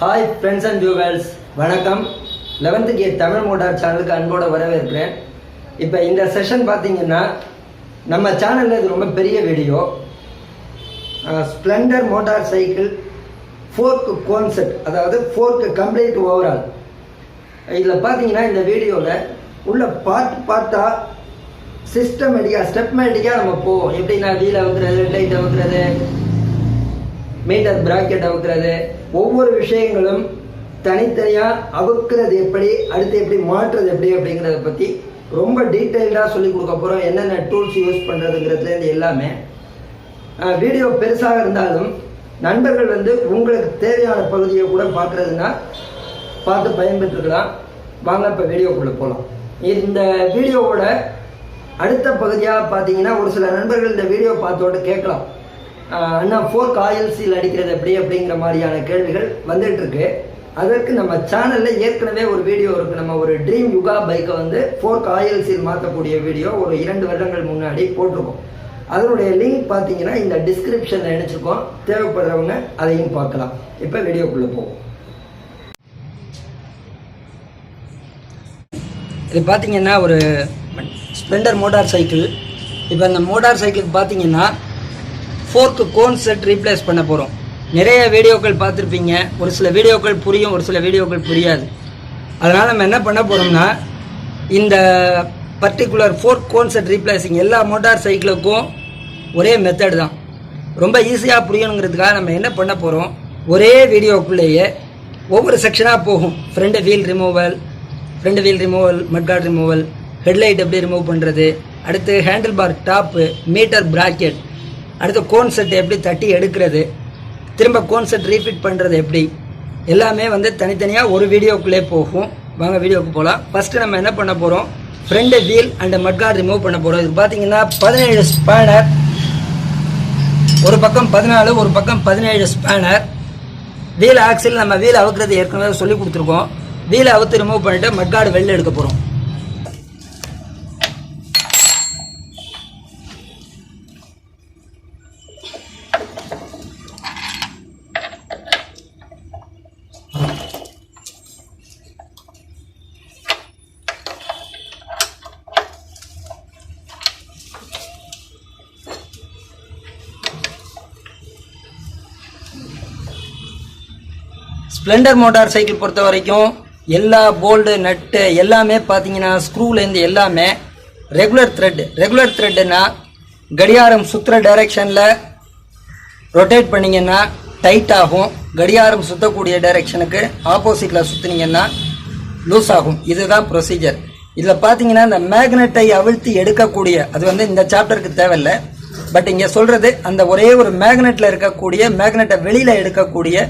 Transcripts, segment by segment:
Hi friends and viewers, வணக்கம். 11th gear Tamil motor சேனலுக்கு அன்போடு வரவேற்கிறேன். இப்போ இந்த செஷன் பார்த்தீங்கன்னா நம்ம சேனலில் இது ரொம்ப பெரிய வீடியோ. ஸ்ப்ளெண்டர் மோட்டார் சைக்கிள் ஃபோர்க்கு கான்செப்ட், அதாவது ஃபோர்க்கு கம்ப்ளீட் ஓவரால். இதில் பார்த்தீங்கன்னா இந்த வீடியோவில் உள்ள பார்ட்டாக சிஸ்டமேட்டிக்காக ஸ்டெப்மேட்டிக்காக நம்ம போவோம். எப்படின்னா வீலை அவுக்கிறது, லைட் அவுக்கிறது, மீட்டர் பிராக்கெட் அவுக்கிறது, ஒவ்வொரு விஷயங்களும் தனித்தனியாக அவுக்கிறது எப்படி, அடுத்து எப்படி மாற்றுறது எப்படி அப்படிங்கிறத பற்றி ரொம்ப டீட்டெயில்டாக சொல்லிக் கொடுக்க போகிறோம். என்னென்ன டூல்ஸ் யூஸ் பண்ணுறதுங்கிறதுலேருந்து எல்லாமே. வீடியோ பெருசாக இருந்தாலும் நண்பர்கள் உங்களுக்கு தேவையான பகுதியை கூட பார்க்குறதுன்னா பார்த்து பயன்பெற்றுக்கலாம். வாங்க இப்போ வீடியோக்குள்ளே போகலாம். இந்த வீடியோவோட அடுத்த பகுதியாக பார்த்தீங்கன்னா ஒரு சில நண்பர்கள் இந்த வீடியோ பார்த்தோடு கேட்கலாம், அண்ணா ஃபோர்க் ஆயில் சீல் அடிக்கிறது எப்படி அப்படிங்கிற மாதிரியான கேள்விகள் வந்துட்டு இருக்கு. அதற்கு நம்ம சேனலில் ஏற்கனவே ஒரு வீடியோ இருக்குது. நம்ம ஒரு ட்ரீம் யுகா பைக்கை ஃபோர்க் ஆயில் சீல் மாற்றக்கூடிய வீடியோ ஒரு 2 வருடங்கள் முன்னாடி போட்டிருக்கோம். அதனுடைய லிங்க் பார்த்தீங்கன்னா இந்த டிஸ்கிரிப்ஷனில் இணைச்சிருக்கோம். தேவைப்படுறவங்க அதையும் பார்க்கலாம். இப்போ வீடியோக்குள்ளே போவோம். இது பார்த்தீங்கன்னா ஒரு ஸ்ப்ளெண்டர் மோட்டார் சைக்கிள். இப்போ இந்த மோட்டார் சைக்கிளுக்கு பார்த்தீங்கன்னா ஃபோர்க்கு கோன் செட் ரீப்ளேஸ் பண்ண போகிறோம். நிறைய வீடியோக்கள் பார்த்துருப்பீங்க. ஒரு சில வீடியோக்கள் புரியும், ஒரு சில வீடியோக்கள் புரியாது. அதனால் நம்ம என்ன பண்ண போகிறோம்னா இந்த பர்டிகுலர் ஃபோர்க் கோன் செட் ரீப்ளேஸிங் எல்லா மோட்டார் சைக்கிளுக்கும் ஒரே மெத்தட் தான். ரொம்ப ஈஸியாக புரியணுங்கிறதுக்காக நம்ம என்ன பண்ண போகிறோம், ஒரே வீடியோக்குள்ளேயே ஒவ்வொரு செக்ஷனாக போகும். Front wheel removal, mudguard removal, headlight எப்படி ரிமூவ் பண்ணுறது, அடுத்து handle bar top, meter bracket, அடுத்து கோன் செட் எப்படி தட்டி எடுக்கிறது, திரும்ப கோன் செட் ரீஃபிட் பண்ணுறது எப்படி, எல்லாமே தனித்தனியாக ஒரு வீடியோக்குள்ளே போகும். வாங்க வீடியோக்கு போகலாம். ஃபஸ்ட்டு நம்ம என்ன பண்ண போகிறோம், front wheel and mudguard remove பண்ண போகிறோம். இது பார்த்தீங்கன்னா 17 ஸ்பேனர், ஒரு பக்கம் 14, ஒரு பக்கம் 17 ஸ்பேனர். வீல் ஆக்சில் நம்ம வீல் அவுக்கிறது ஏற்கனவே சொல்லி கொடுத்துருக்கோம். வீலை அவுத்து ரிமூவ் பண்ணிவிட்டு மட்கார்டு வெளில எடுக்க போகிறோம். ஸ்ப்ளெண்டர் மோட்டார் சைக்கிள் பொறுத்த வரைக்கும் எல்லா போல்டு நட்டு எல்லாமே பார்த்தீங்கன்னா ஸ்க்ரூலேருந்து எல்லாமே ரெகுலர் த்ரெட்டுன்னா கடியாரம் சுற்றுற டைரெக்ஷனில் ரொட்டேட் பண்ணிங்கன்னா டைட் ஆகும். கடியாரம் சுற்றக்கூடிய டைரெக்ஷனுக்கு ஆப்போசிட்டில் சுற்றினீங்கன்னா லூஸ் ஆகும். இதுதான் ப்ரொசீஜர். இதில் பார்த்தீங்கன்னா இந்த மேக்னெட்டை அவிழ்த்து எடுக்கக்கூடிய, அது இந்த சாப்டருக்கு தேவையில்லை, பட் இங்கே சொல்கிறது அந்த ஒரே ஒரு மேக்னெட்டில் இருக்கக்கூடிய, மேக்னெட்டை வெளியில் எடுக்கக்கூடிய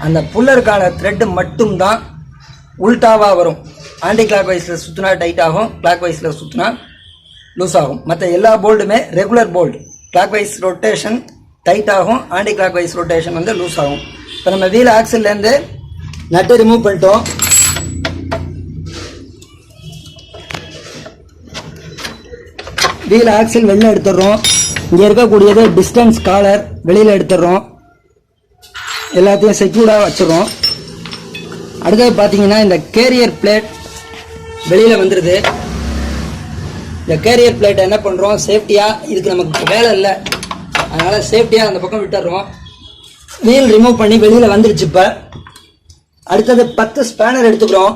அந்த புல்லருக்கான த்ரெட்டு மட்டும்தான் உல்டாவாக வரும். ஆன்டி கிளாக் வைஸில் சுற்றினா டைட் ஆகும், கிளாக் வைஸில் சுற்றினா லூஸ் ஆகும். மற்ற எல்லா போல்டுமே regular bolt. Clock wise rotation tight ஆகும், anti clock wise rotation loose ஆகும். இப்போ நம்ம வீல் ஆக்சில்லேருந்து நட்டு ரிமூவ் பண்ணிட்டோம். வீல் ஆக்சில் வெளியில் எடுத்துடுறோம். இங்கே இருக்கக்கூடியது டிஸ்டன்ஸ் காலர் வெளியில் எடுத்துடுறோம். எல்லாத்தையும் செக்யூர்டாக வச்சுருவோம். அடுத்தது பார்த்தீங்கன்னா இந்த கேரியர் பிளேட் வெளியில் வந்துடுது. இந்த கேரியர் பிளேட்டை என்ன பண்ணுறோம், சேஃப்டியாக, இதுக்கு நமக்கு வேலை இல்லை, அதனால் சேஃப்டியாக அந்த பக்கம் விட்டுடுறோம். வீல் ரிமூவ் பண்ணி வெளியில் வந்துடுச்சு. இப்போ அடுத்தது 10 ஸ்பேனர் எடுத்துக்கிறோம்.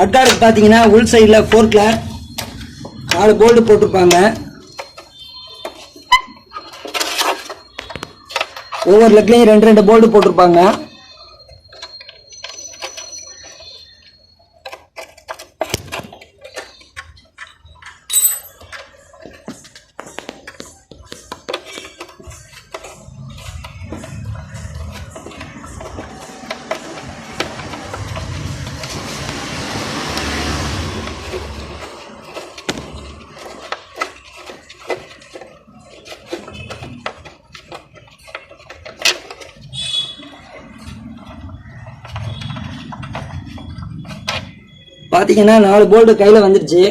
மட்கார்டுக்கு பார்த்தீங்கன்னா உள் சைடில் ஃபோர்க்கில் 4 போல்டு போட்டிருப்பாங்க. ஒவ்வொரு லெக்லையும் 2 போல்டு போட்டிருப்பாங்க. பார்த்தீங்கன்னா 4 போல்டு கையில் வந்துடுச்சு.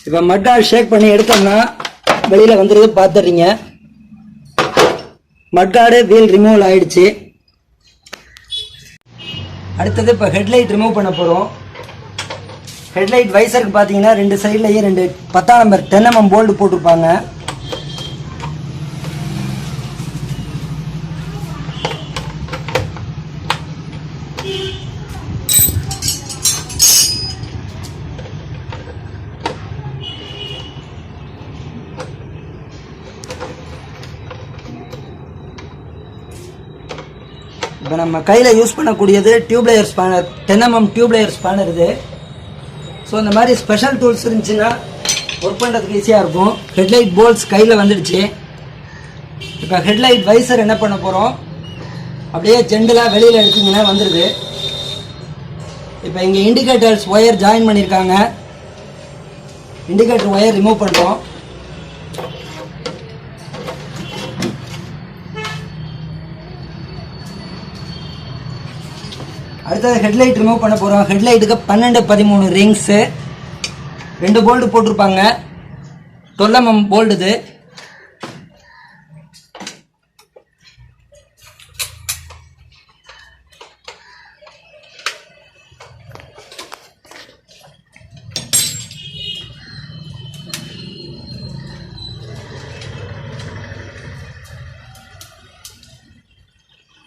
இப்போ மட்கார்ட் ஷேக் பண்ணி எடுத்தோம்னா வெளியில் வந்துடுது, பார்த்துடுறீங்க. மட்கார்டு வீல் ரிமூவல் ஆயிடுச்சு. அடுத்தது இப்போ ஹெட்லைட் ரிமூவ் பண்ண போகிறோம். ஹெட்லைட் வைசருக்கு பார்த்தீங்கன்னா 2 சைட்லையும் 2 10ஆம் நம்பர் 10 mm போல்டு போட்டிருப்பாங்க. இப்போ நம்ம கையில் யூஸ் பண்ணக்கூடியது டியூப்லேயர் ஸ்பேனர், 10 mm டியூப்லேயர் ஸ்பேனர் இது. ஸோ இந்த மாதிரி ஸ்பெஷல் டூல்ஸ் இருந்துச்சுன்னா ஒர்க் பண்ணுறதுக்கு ஈஸியாக இருக்கும். ஹெட்லைட் போல்ட்ஸ் கையில் வந்துடுச்சு. இப்போ ஹெட்லைட் வைசர் என்ன பண்ண போகிறோம், அப்படியே ஜென்டலாக வெளியில் எடுத்திங்கன்னா வந்துடுது. இப்போ இங்கே இண்டிகேட்டர்ஸ் ஒயர் ஜாயின் பண்ணியிருக்காங்க. இண்டிகேட்டர் ஒயர் ரிமூவ் பண்ணுறோம். அடுத்தது ஹெட்லைட் ரிமூவ் பண்ண போகிறோம். ஹெட்லைட்டுக்கு 12-13 ரிங்ஸு, 2 போல்டு போட்டிருப்பாங்க. 12 mm போல்டு இது.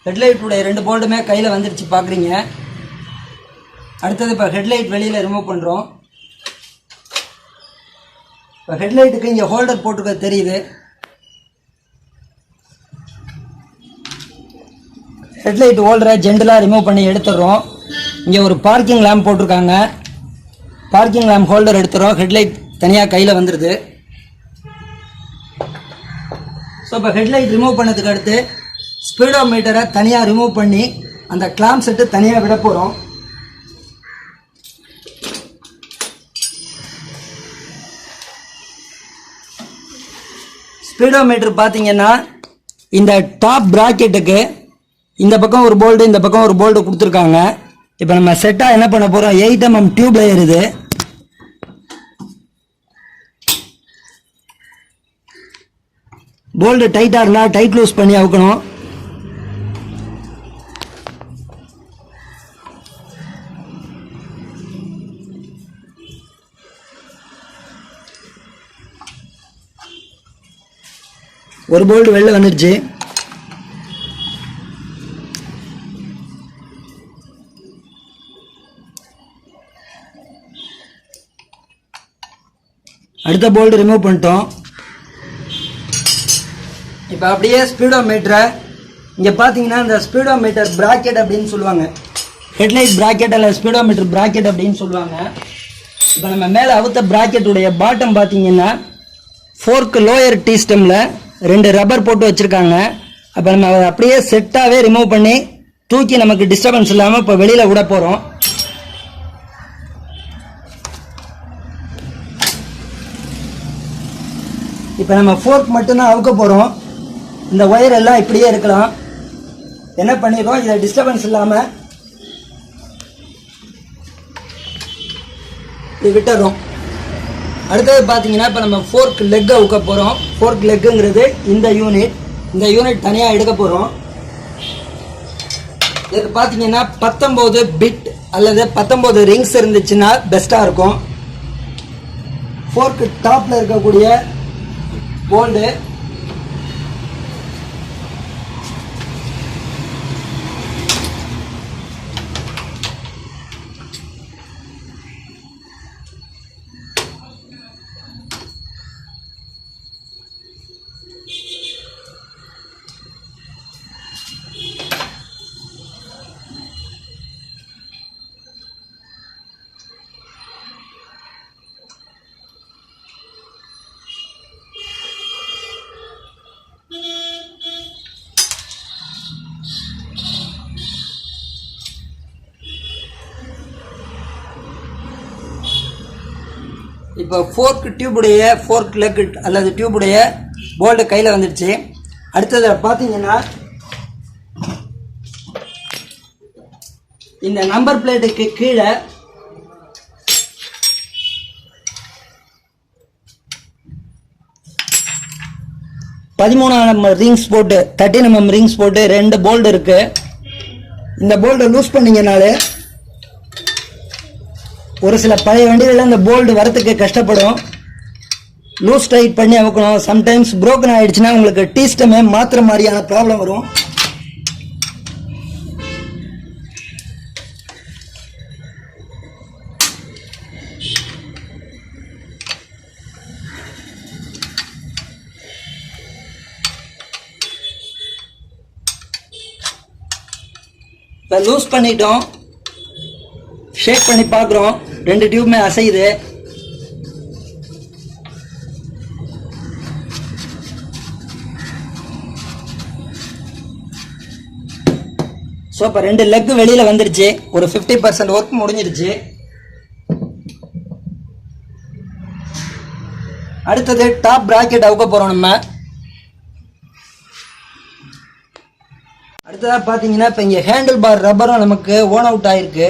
ஹெட்லைட்டுடைய 2 போல்டுமே கையில் வந்துடுச்சு பார்க்குறீங்க. அடுத்தது இப்போ ஹெட்லைட் வெளியில் ரிமூவ் பண்ணுறோம். இப்போ ஹெட்லைட்டுக்கு இங்கே ஹோல்டர் போட்டுக்க தெரியுது. ஹெட்லைட் ஹோல்டரை ஜென்டலாக ரிமூவ் பண்ணி எடுத்துடுறோம். இங்கே ஒரு பார்க்கிங் லேம்ப் போட்டிருக்காங்க. பார்க்கிங் லேம்ப் ஹோல்டர் எடுத்துகிறோம். ஹெட்லைட் தனியாக கையில் வந்துடுது. ஸோ இப்போ ஹெட்லைட் ரிமூவ் பண்ணதுக்கு அடுத்து ஸ்பீடோமீட்டரை தனியாக ரிமூவ் பண்ணி அந்த கிளாம்ப் செட்டு தனியாக விட போகிறோம். ஸ்பீடோமீட்டர் பார்த்தீங்கன்னா இந்த டாப் பிராக்கெட்டுக்கு இந்த பக்கம் ஒரு போல்டு, இந்த பக்கம் ஒரு போல்டு கொடுத்துருக்காங்க. இப்போ நம்ம செட்டாக என்ன பண்ண போகிறோம், 8 mm டியூப் லேயர் இது. போல்டு டைட்டாக இருந்தால் டைட் லூஸ் பண்ணி அவுக்கணும். ஒரு போல்டு வெளில வந்துடுச்சு. அடுத்த போல்டு ரிமூவ் பண்ணிட்டோம். இப்போ அப்படியே ஸ்பீடோமீட்டரை இங்கே பார்த்தீங்கன்னா இந்த ஸ்பீடோமீட்டர் பிராக்கெட் அப்படின்னு சொல்லுவாங்க. ஹெட்லைட் பிராக்கெட் அல்ல ஸ்பீடோமீட்டர் பிராக்கெட் அப்படின்னு சொல்லுவாங்க. இப்போ நம்ம மேலே அவுத்த பிராக்கெட்டுடைய பாட்டம் பார்த்தீங்கன்னா ஃபோர்க்கு லோயர் டீ ஸ்டெம்மில் 2 ரப்பர் போட்டு வச்சுருக்காங்க. அப்போ நம்ம அதை அப்படியே செட்டாகவே ரிமூவ் பண்ணி தூக்கி நமக்கு டிஸ்டர்பன்ஸ் இல்லாமல் இப்போ வெளியில் விட போகிறோம். இப்போ நம்ம ஃபோர்க் மட்டும்தான் அவுக்க போகிறோம். இந்த ஒயர் எல்லாம் இப்படியே இருக்கலாம். என்ன பண்ணிடுறோம், இதை டிஸ்டர்பன்ஸ் இல்லாமல் இது விட்டுறோம். அடுத்தது பார்த்தீங்கன்னா இப்போ நம்ம ஃபோர்க் லெக்கை அவுக்க போகிறோம். ஃபோர்க் லெக்குங்கிறது இந்த யூனிட் தனியாக எடுக்க போகிறோம். இதுக்கு பார்த்தீங்கன்னா 19 பிட் அல்லது 19 ரிங்ஸ் இருந்துச்சுன்னா பெஸ்ட்டாக இருக்கும். ஃபோர்க்கு டாப்பில் இருக்கக்கூடிய போல்டு இப்போ ஃபோர்க் லெக் அல்லது டியூபுடைய போல்டு கையில் வந்துடுச்சு. அடுத்தது பார்த்தீங்கன்னா இந்த நம்பர் பிளேட்டுக்கு கீழே 13mm ரிங்ஸ் போட்டு 13mm ரிங்ஸ் போட்டு 2 போல்ட் இருக்கு. இந்த போல்ட்டை லூஸ் பண்ணீங்கனாலே ஒரு சில பழைய வண்டிகளில் இந்த போல்ட் வரத்துக்கு கஷ்டப்படும். லூஸ் டைட் பண்ணி அமுக்கணும். சம்டைம்ஸ் புரோக்கன் ஆயிடுச்சுன்னா உங்களுக்கு டீஸ்டமே மாத்திர மாதிரியான ப்ராப்ளம் வரும். இப்போ லூஸ் பண்ணிட்டோம். ஷேக் பண்ணி பார்க்குறோம். 2 டியூப்மே அசையுது. ஸோ இப்போ 2 லெக் வெளியில் வந்துருச்சு. ஒரு 50% ஒர்க் முடிஞ்சிருச்சு. அடுத்தது டாப் பிராக்கெட் அவுக்க போகிறோம் நம்ம. அடுத்ததாக பார்த்தீங்கன்னா இப்போ இங்கே ஹேண்டில் பார் ரப்பரும் நமக்கு ஓன் அவுட் ஆகிருக்கு.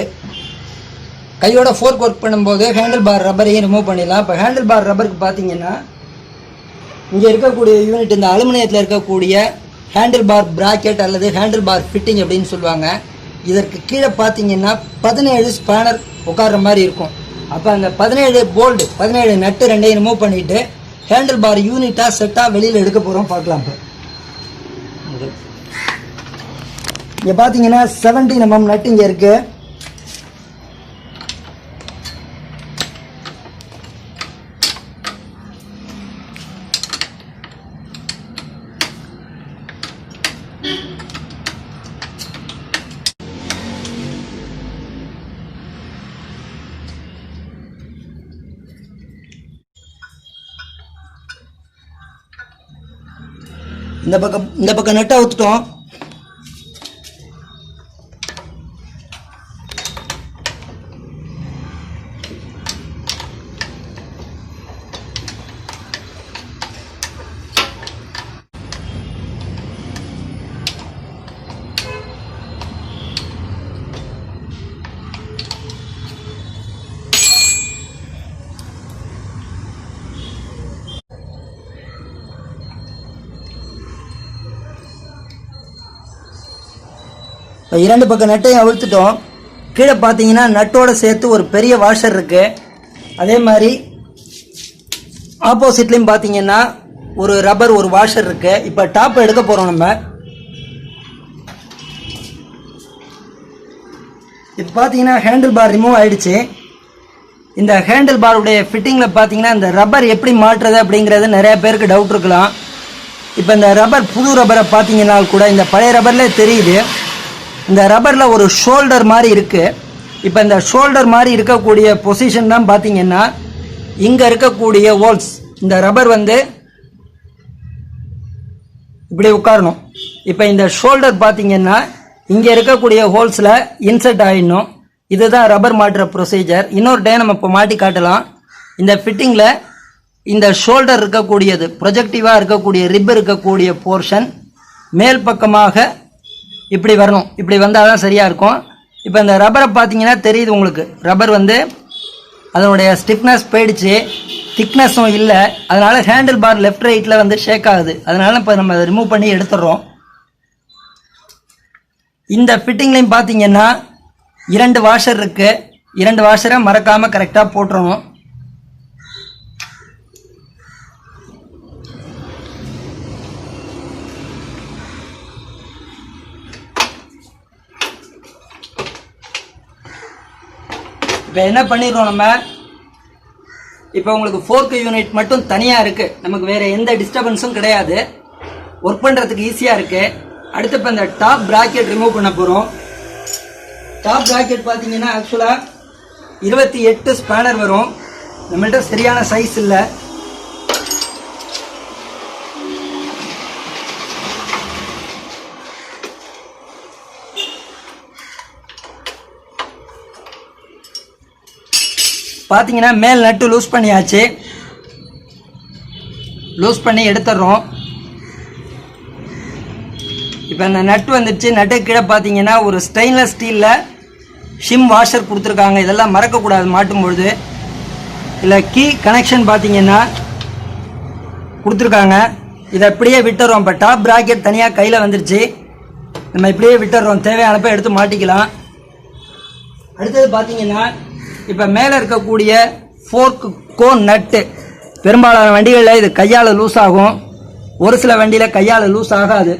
கையோட ஃபோர்க் ஒர்க் பண்ணும்போது ஹேண்டில் பார் ரப்பரையும் ரிமூவ் பண்ணிடலாம். இப்போ ஹேண்டில் பார் ரப்பருக்கு பார்த்தீங்கன்னா இங்கே இருக்கக்கூடிய யூனிட் இந்த அலுமினியத்தில் இருக்கக்கூடிய ஹேண்டில் பார் பிராக்கெட் அல்லது ஹேண்டில் பார் ஃபிட்டிங் அப்படின்னு சொல்லுவாங்க. இதற்கு கீழே பார்த்தீங்கன்னா 17 ஸ்பேனர் உட்கார்ற மாதிரி இருக்கும். அப்போ அந்த 17 போல்டு 17 நட்டு 2ஐயும் ரிமூவ் பண்ணிவிட்டு ஹேண்டில் பார் யூனிட்டாக செட்டாக வெளியில் எடுக்க போகிறோம். பார்க்கலாம். இப்போ இங்கே பார்த்தீங்கன்னா 17mm நட்டு இங்கே இருக்குது. இந்த பக்கம் நட்டை ஊத்துட்டோம். இரண்டு பக்கம் நட்டையும் அவிழ்த்துட்டோம். கீழே பார்த்தீங்கன்னா நட்டோட சேர்த்து ஒரு பெரிய வாஷர் இருக்கு. அதே மாதிரி ஆப்போசிட்லையும் பார்த்தீங்கன்னா ஒரு ரப்பர் ஒரு வாஷர் இருக்கு. இப்போ டாப் எடுக்க போறோம் நம்ம. இப்போ பார்த்தீங்கன்னா ஹேண்டில் பார் ரிமூவ் ஆயிடுச்சு. இந்த ஹேண்டில் பாருடைய ஃபிட்டிங்கில் பார்த்தீங்கன்னா இந்த ரப்பர் எப்படி மாற்றுறது அப்படிங்கிறது நிறைய பேருக்கு டவுட் இருக்கலாம். இப்போ இந்த ரப்பர் புது ரப்பரை பார்த்தீங்கன்னா கூட இந்த பழைய ரப்பர்லேயே தெரியுது. இந்த ரப்பரில் ஒரு ஷோல்டர் மாதிரி இருக்குது. இப்போ இந்த ஷோல்டர் மாதிரி இருக்கக்கூடிய பொசிஷன் தான் பார்த்தீங்கன்னா இங்கே இருக்கக்கூடிய ஹோல்ஸ். இந்த ரப்பர் வந்து இப்படி உட்காரணும். இப்போ இந்த ஷோல்டர் பார்த்தீங்கன்னா இங்கே இருக்கக்கூடிய ஹோல்ஸில் இன்சர்ட் ஆகிடணும். இதுதான் ரப்பர் மாட்டுற ப்ரொசீஜர். இன்னொரு டைம் நம்ம இப்போ மாட்டி காட்டலாம். இந்த ஃபிட்டிங்கில் இந்த ஷோல்டர் இருக்கக்கூடியது ப்ரொஜெக்டிவாக இருக்கக்கூடிய ரிப் இருக்கக்கூடிய போர்ஷன் மேல் பக்கமாக இப்படி வரணும். இப்படி வந்தால் தான் சரியாக இருக்கும். இப்போ இந்த ரப்பரை பார்த்தீங்கன்னா தெரியுது உங்களுக்கு. ரப்பர் வந்து அதனுடைய ஸ்டிஃப்னஸ் போயிடுச்சு, திக்னஸும் இல்லை. அதனால் ஹேண்டில் பார் லெஃப்ட் ரைட்டில் வந்து ஷேக் ஆகுது. அதனால் இப்போ நம்ம அதை ரிமூவ் பண்ணி எடுத்துடுறோம். இந்த ஃபிட்டிங்லையும் பார்த்தீங்கன்னா 2 வாஷர் இருக்குது. 2 வாஷரை மறக்காமல் கரெக்டாக போட்டுறணும். இப்போ என்ன பண்ணிடுறோம் நம்ம, இப்போ உங்களுக்கு ஃபோர்க் யூனிட் மட்டும் தனியாக இருக்குது. நமக்கு வேறு எந்த டிஸ்டர்பன்ஸும் கிடையாது. ஒர்க் பண்ணுறதுக்கு ஈஸியாக இருக்குது. அடுத்து இப்போ இந்த டாப் பிராக்கெட் ரிமூவ் பண்ண போகிறோம். டாப் பிராக்கெட் பார்த்தீங்கன்னா ஆக்சுவலாக 28 ஸ்பேனர் வரும். நம்மள்கிட்ட சரியான சைஸ் இல்லை. பார்த்தீங்கன்னா மேல் நட்டு லூஸ் பண்ணியாச்சு. லூஸ் பண்ணி எடுத்துடுறோம். இப்போ இந்த நட்டு வந்துடுச்சு. நட்டு கீழே பார்த்தீங்கன்னா ஒரு ஸ்டெயின்லெஸ் ஸ்டீலில் ஷிம் வாஷர் கொடுத்துருக்காங்க. இதெல்லாம் மறக்கக்கூடாது மாட்டும்பொழுது. இல்லை கீ கனெக்ஷன் பார்த்தீங்கன்னா கொடுத்துருக்காங்க. இதை இப்படியே விட்டுறோம். இப்போ டாப் ப்ராக்கெட் தனியாக கையில் வந்துருச்சு. நம்ம இப்படியே விட்டுறோம், தேவையானப்போ எடுத்து மாட்டிக்கலாம். அடுத்தது பார்த்தீங்கன்னா இப்போ மேலே இருக்கக்கூடிய ஃபோர்க்கு கோன் நட்டு பெரும்பாலான வண்டிகளில் இது கையால் லூஸ் ஆகும், ஒரு சில வண்டியில் கையால் லூஸ் ஆகாது.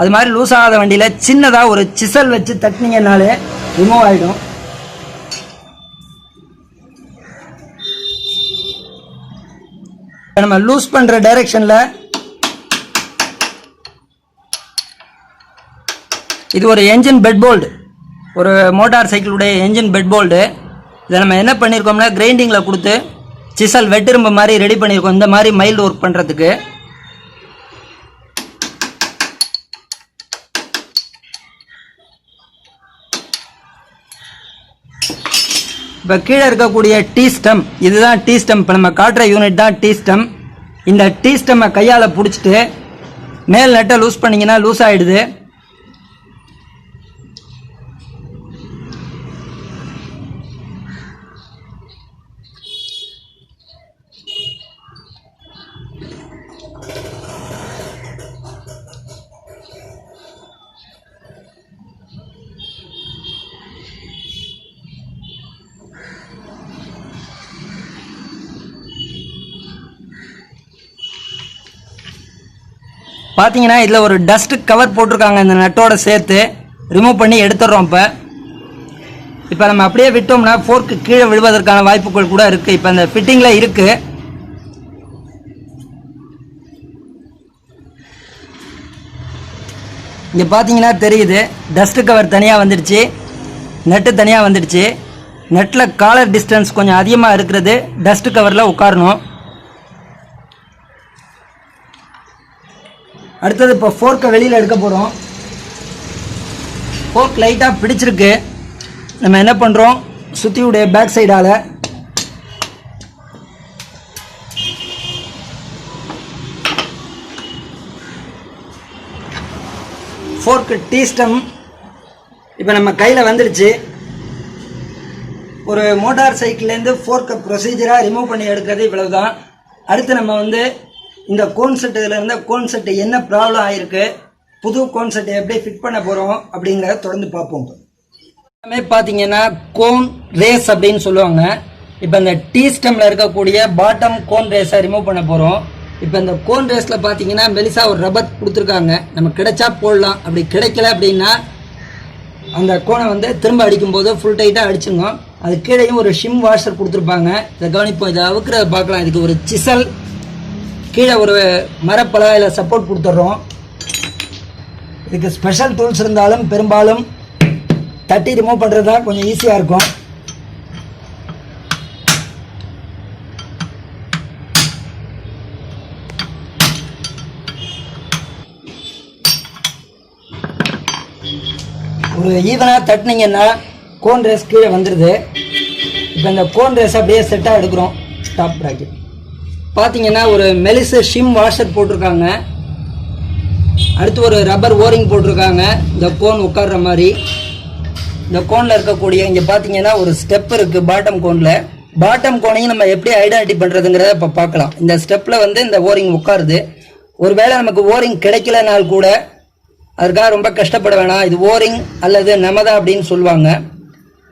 அது மாதிரி லூஸ் ஆகாத வண்டியில் சின்னதாக ஒரு சிசல் வச்சு தட்டினீங்கன்னாலே ரிமூவ் ஆகிடும். நம்ம லூஸ் பண்ணுற டைரெக்ஷனில் இது ஒரு என்ஜின் பெட் போல்டு, ஒரு மோட்டார் சைக்கிளுடைய என்ஜின் பெட் போல்டு. இதை நம்ம என்ன பண்ணியிருக்கோம்னா கிரைண்டிங்கில் கொடுத்து சிசல் வெட்டிரும்பு மாதிரி ரெடி பண்ணியிருக்கோம், இந்த மாதிரி மைல்டு ஒர்க் பண்ணுறதுக்கு. இப்போ கீழே இருக்கக்கூடிய டீ ஸ்டம், இதுதான் டீ ஸ்டம். இப்போ நம்ம காட்டுற யூனிட் தான் டீ ஸ்டம். இந்த டீ ஸ்டம்மை கையால் பிடிச்சிட்டு மேல் நட்டை லூஸ் பண்ணிங்கன்னா லூஸ் ஆகிடுது. பார்த்தீங்கன்னா இதில் ஒரு டஸ்ட் கவர் போட்டிருக்காங்க, இந்த நட்டோட சேர்த்து ரிமூவ் பண்ணி எடுத்துடுறோம். இப்போ நம்ம அப்படியே விட்டோம்னா ஃபோர்க்கு கீழே விழுவதற்கான வாய்ப்புகள் கூட இருக்குது. இப்போ அந்த ஃபிட்டிங்கில் இருக்குது. இங்கே பார்த்தீங்கன்னா தெரியுது, டஸ்ட் கவர் தனியாக வந்துடுச்சு, நட்டு தனியாக வந்துடுச்சு. நட்டில் காலர் டிஸ்டன்ஸ் கொஞ்சம் அதிகமாக இருக்கிறது டஸ்ட் கவரில் உட்காரணும். அடுத்தது இப்போ ஃபோர்க்கை வெளியில் எடுக்க போகிறோம். ஃபோர்க் லைட்டாக பிடிச்சிருக்கு. நம்ம என்ன பண்ணுறோம், சுற்றியுடைய பேக் சைடால் ஃபோர்க்கு டீ ஸ்டம் இப்போ நம்ம கையில் வந்துடுச்சு. ஒரு மோட்டார் சைக்கிள்லேருந்து ஃபோர்க்கை ப்ரொசீஜராக ரிமூவ் பண்ணி எடுக்கிறது இவ்வளவு தான். அடுத்து நம்ம இந்த கோன் செட்டு, இதில் இருந்த கோன் செட்டு என்ன ப்ராப்ளம் ஆகிருக்கு, புது கோன் செட்டை எப்படி ஃபிட் பண்ண போகிறோம் அப்படிங்கிறத தொடர்ந்து பார்ப்போம். எல்லாமே பார்த்தீங்கன்னா கோன் ரேஸ் அப்படின்னு சொல்லுவாங்க. இப்போ இந்த டீ ஸ்டெம்மில் இருக்கக்கூடிய பாட்டம் கோன் ரேஸை ரிமூவ் பண்ண போகிறோம். இப்போ இந்த கோன் ரேஸில் பார்த்தீங்கன்னா மெலிசா ஒரு ரப்பர் கொடுத்துருக்காங்க. நம்ம கிடைச்சா போடலாம், அப்படி கிடைக்கல அப்படின்னா அந்த கோனை திரும்ப அடிக்கும்போது ஃபுல் டைட்டாக அடிச்சுங்க. அது கீழேயும் ஒரு ஷிம் வாஷர் கொடுத்துருப்பாங்க. இதை கவனிப்போம், இதை அவுக்கிறத பார்க்கலாம். இதுக்கு ஒரு சிசல், கீழே ஒரு மரப்பலகையில் சப்போர்ட் கொடுத்துட்றோம். இதுக்கு ஸ்பெஷல் டூல்ஸ் இருந்தாலும் பெரும்பாலும் தட்டி ரிமூவ் பண்ணுறது தான் கொஞ்சம் ஈஸியாக இருக்கும். ஒரு ஈவனாக தட்டினீங்கன்னா கோன் ரேஸ் கீழே வந்துடுது. இப்போ இந்த கோன் ரேஸ் அப்படியே செட்டாக எடுக்கிறோம். டாப் ப்ராக்கெட் பார்த்தீங்கன்னா ஒரு மெலிசு ஷிம் வாஷர் போட்டிருக்காங்க. அடுத்து ஒரு ரப்பர் ஓரிங் போட்டிருக்காங்க, இந்த கோன் உட்கார்ற மாதிரி. இந்த கோனில் இருக்கக்கூடிய இங்கே பார்த்தீங்கன்னா ஒரு ஸ்டெப் இருக்குது பாட்டம் கோனில். பாட்டம் கோனையும் நம்ம எப்படி ஐடென்டிட்டி பண்ணுறதுங்கிறத இப்போ பார்க்கலாம். இந்த ஸ்டெப்பில் இந்த ஓரிங் உட்காருது. ஒருவேளை நமக்கு ஓரிங் கிடைக்கலனால் கூட அதுக்காக ரொம்ப கஷ்டப்பட வேணாம். இது ஓரிங் அல்லது நமதா அப்படின்னு சொல்லுவாங்க.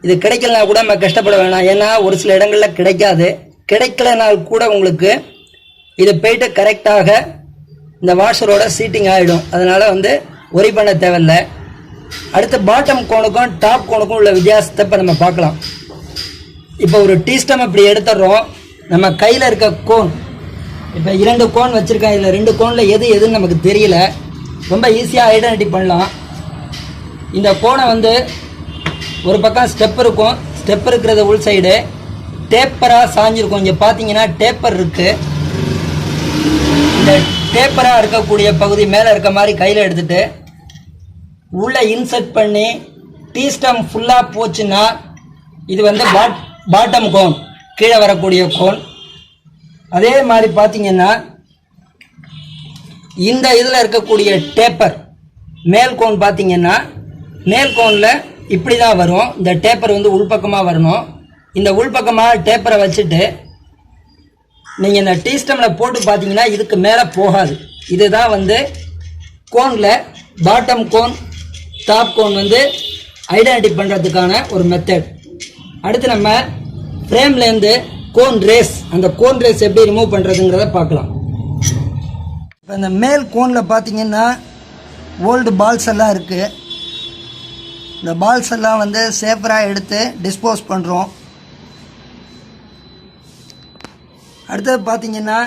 இது கிடைக்கலனா கூட நம்ம கஷ்டப்பட வேணாம். ஏன்னா ஒரு சில இடங்களில் கிடைக்காது. கிடைக்கலனால் கூட உங்களுக்கு இது போயிட்டு கரெக்டாக இந்த வாஷரோட சீட்டிங் ஆகிடும். அதனால் ஒரி பண்ண தேவையில்லை. அடுத்து பாட்டம் கோனுக்கும் டாப் கோனுக்கும் உள்ள வித்தியாசத்தை இப்போ நம்ம பார்க்கலாம். இப்போ ஒரு டீ ஸ்டம் இப்படி எடுத்துடுறோம். நம்ம கையில் இருக்க கோன், இப்போ 2 கோன் வச்சுருக்கேன். இதில் 2 கோனில் எதுன்னு நமக்கு தெரியல. ரொம்ப ஈஸியாக ஐடென்டிட்டி பண்ணலாம். இந்த கோனை ஒரு பக்கம் ஸ்டெப் இருக்கும், ஸ்டெப் இருக்கிறது உள் சைடு டேப்பராக சாஞ்சிருக்கும். இங்கே பார்த்தீங்கன்னா டேப்பர் இருக்குது. இந்த டேப்பராக இருக்கக்கூடிய பகுதி மேலே இருக்க மாதிரி கையில் எடுத்துகிட்டு உள்ளே இன்சர்ட் பண்ணி டீ ஸ்டம் ஃபுல்லாக போச்சுன்னா இது பாட்டம் கோன், கீழே வரக்கூடிய கோன். அதே மாதிரி பார்த்தீங்கன்னா இந்த இதில் இருக்கக்கூடிய டேப்பர் மேல் கோன் பார்த்தீங்கன்னா மேல் கோனில் இப்படி தான் வரும். இந்த டேப்பர் உள்பக்கமாக வரணும். இந்த உள்பக்கமாக டேப்பரை வச்சுட்டு நீங்கள் இந்த டீ ஸ்டம்மில் போட்டு பார்த்தீங்கன்னா இதுக்கு மேலே போகாது. இதுதான் வந்து கோனில் பாட்டம் கோன் டாப் கோன் வந்து ஐடென்டிஃபை பண்ணுறதுக்கான ஒரு மெத்தட். அடுத்து நம்ம ஃப்ரேம்லேருந்து கோன் ரேஸ், அந்த கோன் ரேஸ் எப்படி ரிமூவ் பண்ணுறதுங்கிறத பார்க்கலாம். இப்போ இந்த மேல் கோனில் பார்த்தீங்கன்னா ஓல்டு பால்ஸ் எல்லாம் இருக்குது. இந்த பால்ஸ் எல்லாம் வந்து சேஃபராக எடுத்து டிஸ்போஸ் பண்ணுறோம். அடுத்தது பார்த்தீங்கன்னா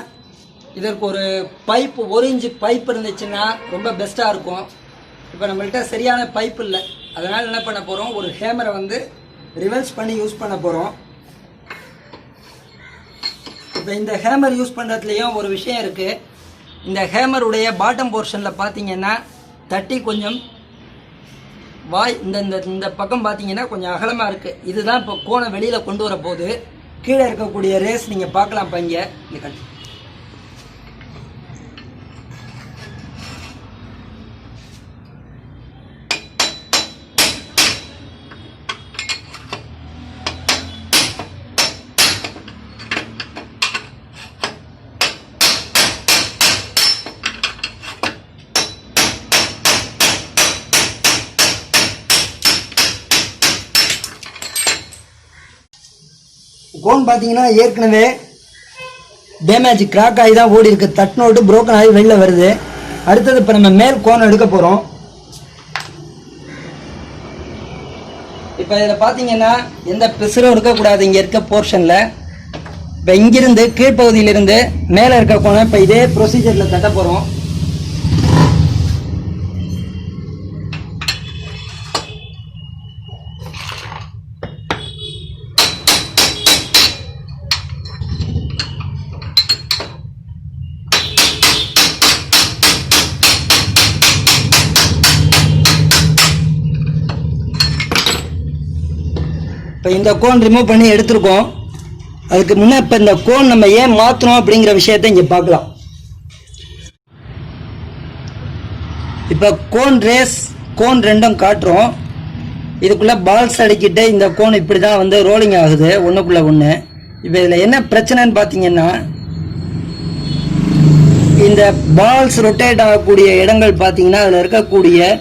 இதற்கு ஒரு பைப், 1 இன்ச்சு பைப் இருந்துச்சுன்னா ரொம்ப பெஸ்ட்டாக இருக்கும். இப்போ நம்மள்கிட்ட சரியான பைப் இல்லை, அதனால் என்ன பண்ண போகிறோம், ஒரு ஹேமரை வந்து ரிவர்ஸ் பண்ணி யூஸ் பண்ண போகிறோம். இப்போ இந்த ஹேமர் யூஸ் பண்ணுறதுலேயும் ஒரு விஷயம் இருக்குது. இந்த ஹேமருடைய பாட்டம் போர்ஷனில் பார்த்தீங்கன்னா தட்டி கொஞ்சம் இந்த பக்கம் பார்த்தீங்கன்னா கொஞ்சம் அகலமாக இருக்குது. இதுதான் இப்போ கோனை வெளியில் கொண்டு வர போது கீழே இருக்கக்கூடிய ரேஸ் நீங்கள் பார்க்கலாம். இப்போ இங்கே இந்த கட்டு கோன் பார்த்தீங்கன்னா ஏற்கனவே டேமேஜ் கிராக் ஆகி தான் ஓடி இருக்கு. தட்னோட்டு புரோக்கன் ஆகி வெளில வருது. அடுத்தது இப்போ நம்ம மேல் கோன் எடுக்க போகிறோம். இப்போ இதில் பார்த்தீங்கன்னா எந்த பிசுறும் இருக்கக்கூடாது. இங்கே இருக்க போர்ஷனில் இப்போ இங்கிருந்து கீழ்ப்பகுதியிலிருந்து மேலே இருக்க கோனை இப்போ இதே ப்ரொசீஜரில் தட்ட போகிறோம். இப்போ இந்த கோன் ரிமூவ் பண்ணி எடுத்துருக்கோம். அதுக்கு முன்னே இப்போ இந்த கோன் நம்ம ஏன் மாற்றணும் அப்படிங்கிற விஷயத்தை இங்கே பார்க்கலாம். இப்போ கோன் ரேஸ், கோன் ரெண்டும் காட்டுறோம். இதுக்குள்ளே பால்ஸ் அடிக்கிட்டு இந்த கோன் இப்படி தான் வந்து ரோலிங் ஆகுது ஒன்றுக்குள்ளே ஒன்று. இப்போ இதில் என்ன பிரச்சனைன்னு பார்த்தீங்கன்னா, இந்த பால்ஸ் ரொட்டேட் ஆகக்கூடிய இடங்கள் பார்த்தீங்கன்னா அதில் இருக்கக்கூடிய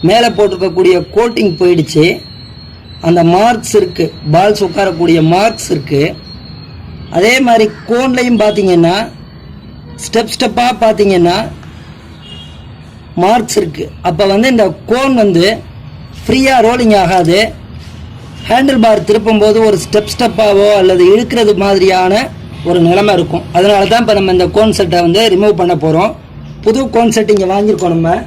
மேலே போட்டிருக்கக்கூடிய கோட்டிங் போயிடுச்சு. அந்த மார்க்ஸ் இருக்குது, பால்ஸ் உட்காரக்கூடிய மார்க்ஸ் இருக்குது. அதே மாதிரி கோன்லையும் பார்த்தீங்கன்னா ஸ்டெப்பாக பார்த்தீங்கன்னா மார்க்ஸ் இருக்குது. அப்போ வந்து இந்த கோன் வந்து ஃப்ரீயாக ரோலிங் ஆகாது. ஹேண்டில் பார் திருப்பும்போது ஒரு ஸ்டெப்பாவோ அல்லது இழுக்கிறது மாதிரியான ஒரு நிலைமை இருக்கும். அதனால தான் இப்போ நம்ம இந்த கோன் செட்டை வந்து ரிமூவ் பண்ண போகிறோம். புது கோன் செட் இங்கே வாங்கியிருக்கோம் நம்ம.